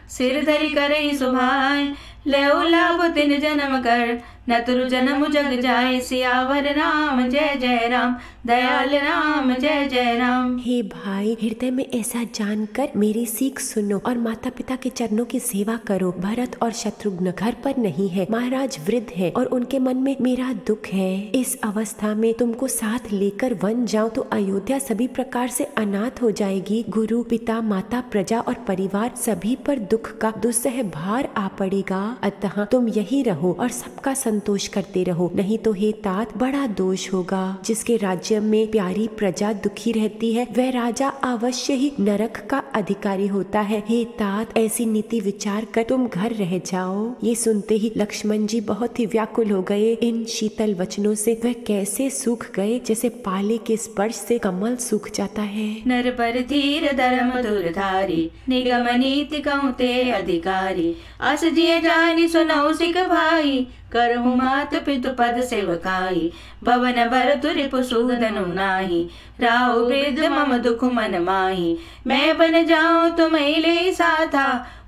Speaker 2: सिर धरि करई सुभाय। लेउ लाभ तिन जन्म कर, नतुरु जन्म जग जाय। सियावर राम जय जय राम, दयाल राम जय जय राम।
Speaker 1: हे भाई, हृदय में ऐसा जानकर मेरी सीख सुनो और माता पिता के चरणों की सेवा करो। भरत और शत्रुघ्न घर पर नहीं है, महाराज वृद्ध है और उनके मन में मेरा दुख है। इस अवस्था में तुमको साथ लेकर वन जाओ तो अयोध्या सभी प्रकार से अनाथ हो जाएगी। गुरु पिता माता प्रजा और परिवार सभी पर दुख का दुस्सह भार आ पड़ेगा। अतः तुम यही रहो और सबका संतोष करते रहो, नहीं तो हे तात बड़ा दोष होगा। जिसके राज्य में प्यारी प्रजा दुखी रहती है, वह राजा अवश्य ही नरक का अधिकारी होता है। हे तात, ऐसी नीति विचार कर तुम घर रह जाओ। ये सुनते ही लक्ष्मण जी बहुत ही व्याकुल हो गए। इन शीतल वचनों से वह कैसे सूख गए, जैसे पाले के स्पर्श से कमल सूख जाता है।
Speaker 2: नर पर धीर धर्म दुरधारी, निगम नीति कहूँ ते अधिकारी। अस जिय जानी सुनौ सिख भाई, करहु मात पितु पद सेवकाई। भवन भरतु रिपु सूदनु नाही, राहु वृद्ध मम दुख मन माही। मैं बन जाऊं तुम ले साथा,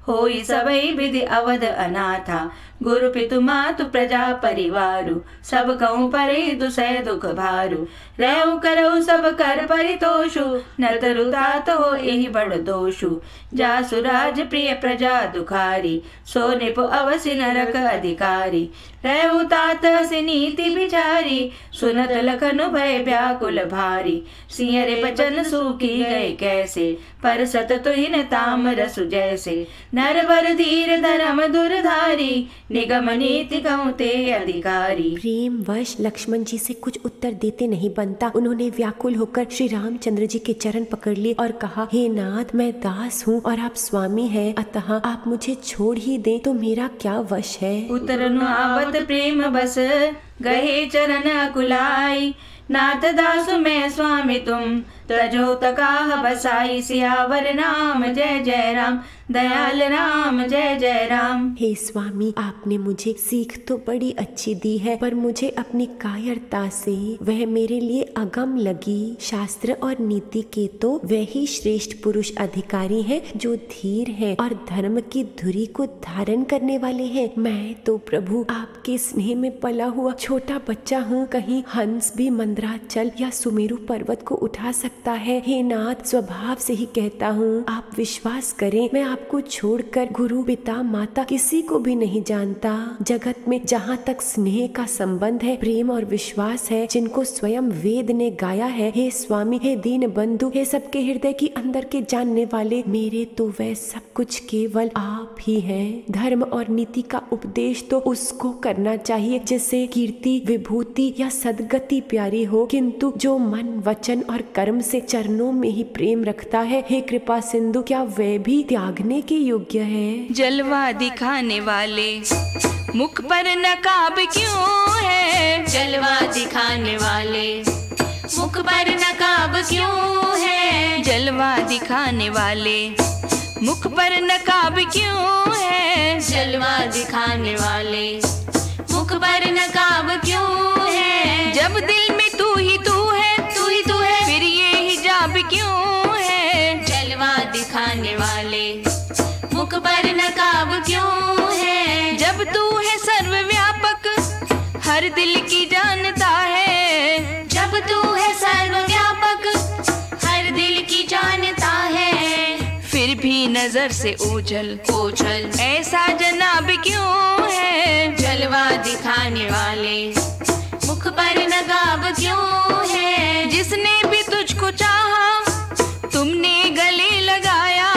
Speaker 2: होई सबई विधि अवध अनाथा। गुरु पितु मातु प्रजा परिवारु, सब कहूँ परे दुसह दुख भारु। रहु करहु सब कर परितोषु, न तरु तात हो एहि बड़ दोषु। जासु राज प्रिय प्रजा दुखारी, सो निप अवसि नरक अधिकारी। रहु तात हसि नीति बिचारी, सुनत लखन भय व्याकुल भारी। सिंह रे बचन सूखी गए कैसे, पर सत तुहिन ताम रसु जैसे। नर बर धीर धर्म दुरधारी, निगम नीति कहूँ ते अधिकारी।
Speaker 1: प्रेम वश लक्ष्मण जी से कुछ उत्तर देते नहीं बनता। उन्होंने व्याकुल होकर श्री रामचंद्र जी के चरण पकड़ लिए और कहा, हे नाथ, मैं दास हूँ और आप स्वामी हैं, अतः आप मुझे छोड़ ही दें तो मेरा क्या वश है।
Speaker 2: उतरनु आवत प्रेम बस, गहे चरण अकुलाई। नाथ दासु मैं स्वामी तुम, तजो तकाह बसाई। सियावर राम जय जय राम, दयाल राम जय जय राम।
Speaker 1: हे स्वामी, आपने मुझे सीख तो बड़ी अच्छी दी है, पर मुझे अपनी कायरता से वह मेरे लिए अगम लगी। शास्त्र और नीति के तो वही श्रेष्ठ पुरुष अधिकारी हैं जो धीर हैं और धर्म की धुरी को धारण करने वाले हैं। मैं तो प्रभु आपके स्नेह में पला हुआ छोटा बच्चा हूँ। कहीं हंस भी मंदराचल या सुमेरु पर्वत को उठा सकता है। हे नाथ, स्वभाव से ही कहता हूँ, आप विश्वास करें, मैं आपको छोड़कर गुरु पिता माता किसी को भी नहीं जानता। जगत में जहाँ तक स्नेह का संबंध है, प्रेम और विश्वास है, जिनको स्वयं वेद ने गाया है। हे स्वामी, हे दीन बंधु, हे सबके हृदय की अंदर के जानने वाले, मेरे तो वह सब कुछ केवल आप ही हैं। धर्म और नीति का उपदेश तो उसको करना चाहिए जिससे कीर्ति, विभूति या सदगति प्यारी हो, किंतु जो मन, वचन और कर्म से चरणों में ही प्रेम रखता है, हे कृपा सिंधु, क्या वह भी त्यागने के योग्य है।
Speaker 2: जलवा दिखाने वाले मुख पर नकाब क्यों है।
Speaker 3: जलवा दिखाने वाले मुख पर नकाब क्यों है।
Speaker 2: जलवा दिखाने वाले मुख पर नकाब क्यों है।
Speaker 3: जलवा दिखाने वाले मुख पर नकाब क्यों है।
Speaker 2: जब दिल में तू ही तू है,
Speaker 3: तू ही तू है,
Speaker 2: फिर ये हिजाब क्यों है।
Speaker 3: जलवा दिखाने वाले मुख पर नकाब क्यों है।
Speaker 2: जब तू है सर्वव्यापक, हर दिल की जानता है।
Speaker 3: जब तू है सर्वव्यापक, हर दिल की जानता है।
Speaker 2: फिर भी नजर से ओझल
Speaker 3: ओझल
Speaker 2: ऐसा जनाब क्यों है।
Speaker 3: जलवा दिखाने वाले मुख पर नकाब क्यों है।
Speaker 2: जिसने भी तुझको चाहा, तुमने गले लगाया।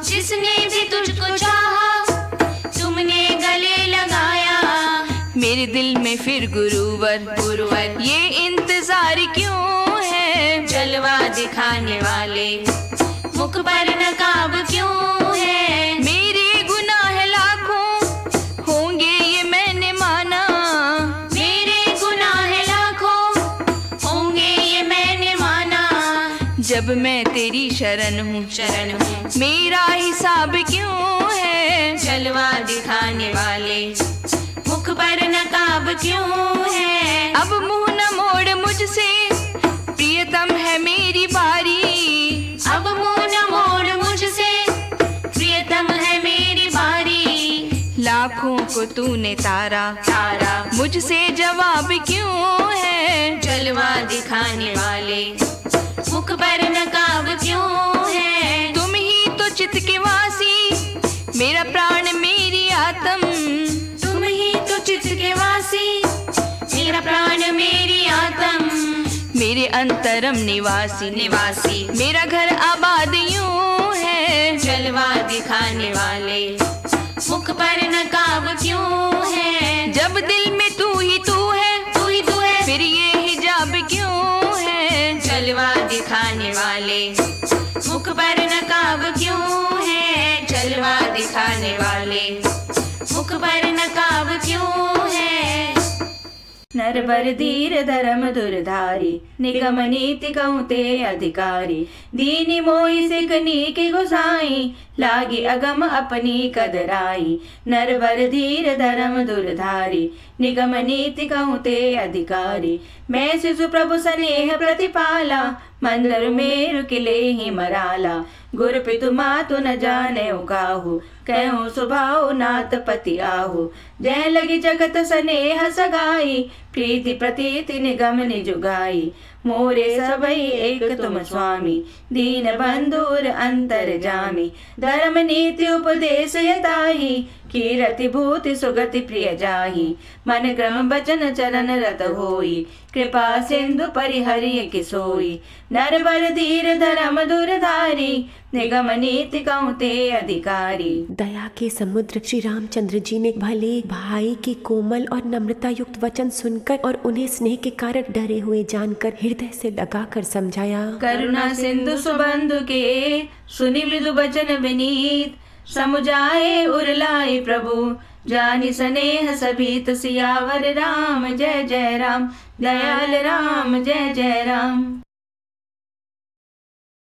Speaker 3: जिसने भी तुझको चाहा, तुमने गले लगाया।
Speaker 2: मेरे दिल में फिर गुरुवर ये इंतजार क्यों है।
Speaker 3: जलवा दिखाने वाले मुख पर नकाब क्यों है।
Speaker 2: मेरे गुनाह लाखों होंगे ये मैंने माना।
Speaker 3: मेरे गुनाह लाखों होंगे ये मैंने माना।
Speaker 2: जब मैं तेरी शरण हूँ, मेरा हिसाब क्यों है।
Speaker 3: जलवा दिखाने वाले मुख पर नकाब क्यों है।
Speaker 2: अब मुँह न मोड़ मुझसे, प्रियतम है मेरी बारी।
Speaker 3: अब मुँह न मोड़ मुझसे, प्रियतम है मेरी बारी।
Speaker 2: लाखों को तूने तारा, मुझसे जवाब क्यों है।
Speaker 3: जलवा दिखाने वाले मुख पर नकाब क्यों है।
Speaker 2: तुम ही तो चित्त के वासी, मेरा प्राण मेरी आत्म।
Speaker 3: तुम ही तो चित्त के वासी, मेरा प्राण मेरी आत्म।
Speaker 2: मेरे अंतरम निवासी मेरा घर आबाद यूं है।
Speaker 3: जलवा दिखाने वाले मुख पर नकाब क्यों है।
Speaker 2: जब दिल में तू ही तू है,
Speaker 3: तू ही तू है,
Speaker 2: फिर ये हिजाब क्यों है।
Speaker 3: जलवा दिखाने वाले मुख पर नकाब क्यों है। जलवा दिखाने वाले मुख पर नकाब क्यों है।
Speaker 2: नर बर धीर धर्म दुरधारी, निगम नीति कहूँ ते अधिकारी। दीनी मोई सिख नीकी गुसाई, लागी अगम अपनी कदराई। नर बर धीर धर्म दुरधारी, निगम नीति कहूँ ते अधिकारी। मैं शिशु प्रभु स्नेह प्रतिपाला, मंदर मेरु किले ही मराला। गुर पितु मातु न जाने काहू, कहूँ स्वभाव नाथ पति आहू। जय लगी जगत स्नेह सगाई, प्रीति प्रतीति निगम निजुगाई। मोरे सबई एक तुम स्वामी, दीन बंधुर अंतर जामी। धर्म नीति उपदेश यताही, कीरति भूति सुगति प्रिय जाही। मन क्रम बचन चरण रत होई, कृपा सिंधु परिहरि किसोई। नर बर धीर धर्म दुरधारी, निगम नीति कहूँ ते अधिकारी।
Speaker 1: दया के समुद्र श्री रामचंद्र जी ने भले भाई के कोमल और नम्रता युक्त वचन सुनकर और उन्हें स्नेह के कारण डरे हुए जानकर हृदय से लगाकर समझाया।
Speaker 2: करुणा सिंधु सुबंधु के, सुनि मृदु बचन विनीत। समुझाए उरलाए प्रभु, जानि स्नेह सभी सियावर राम। जय जय राम, दयाल राम, जय जय राम।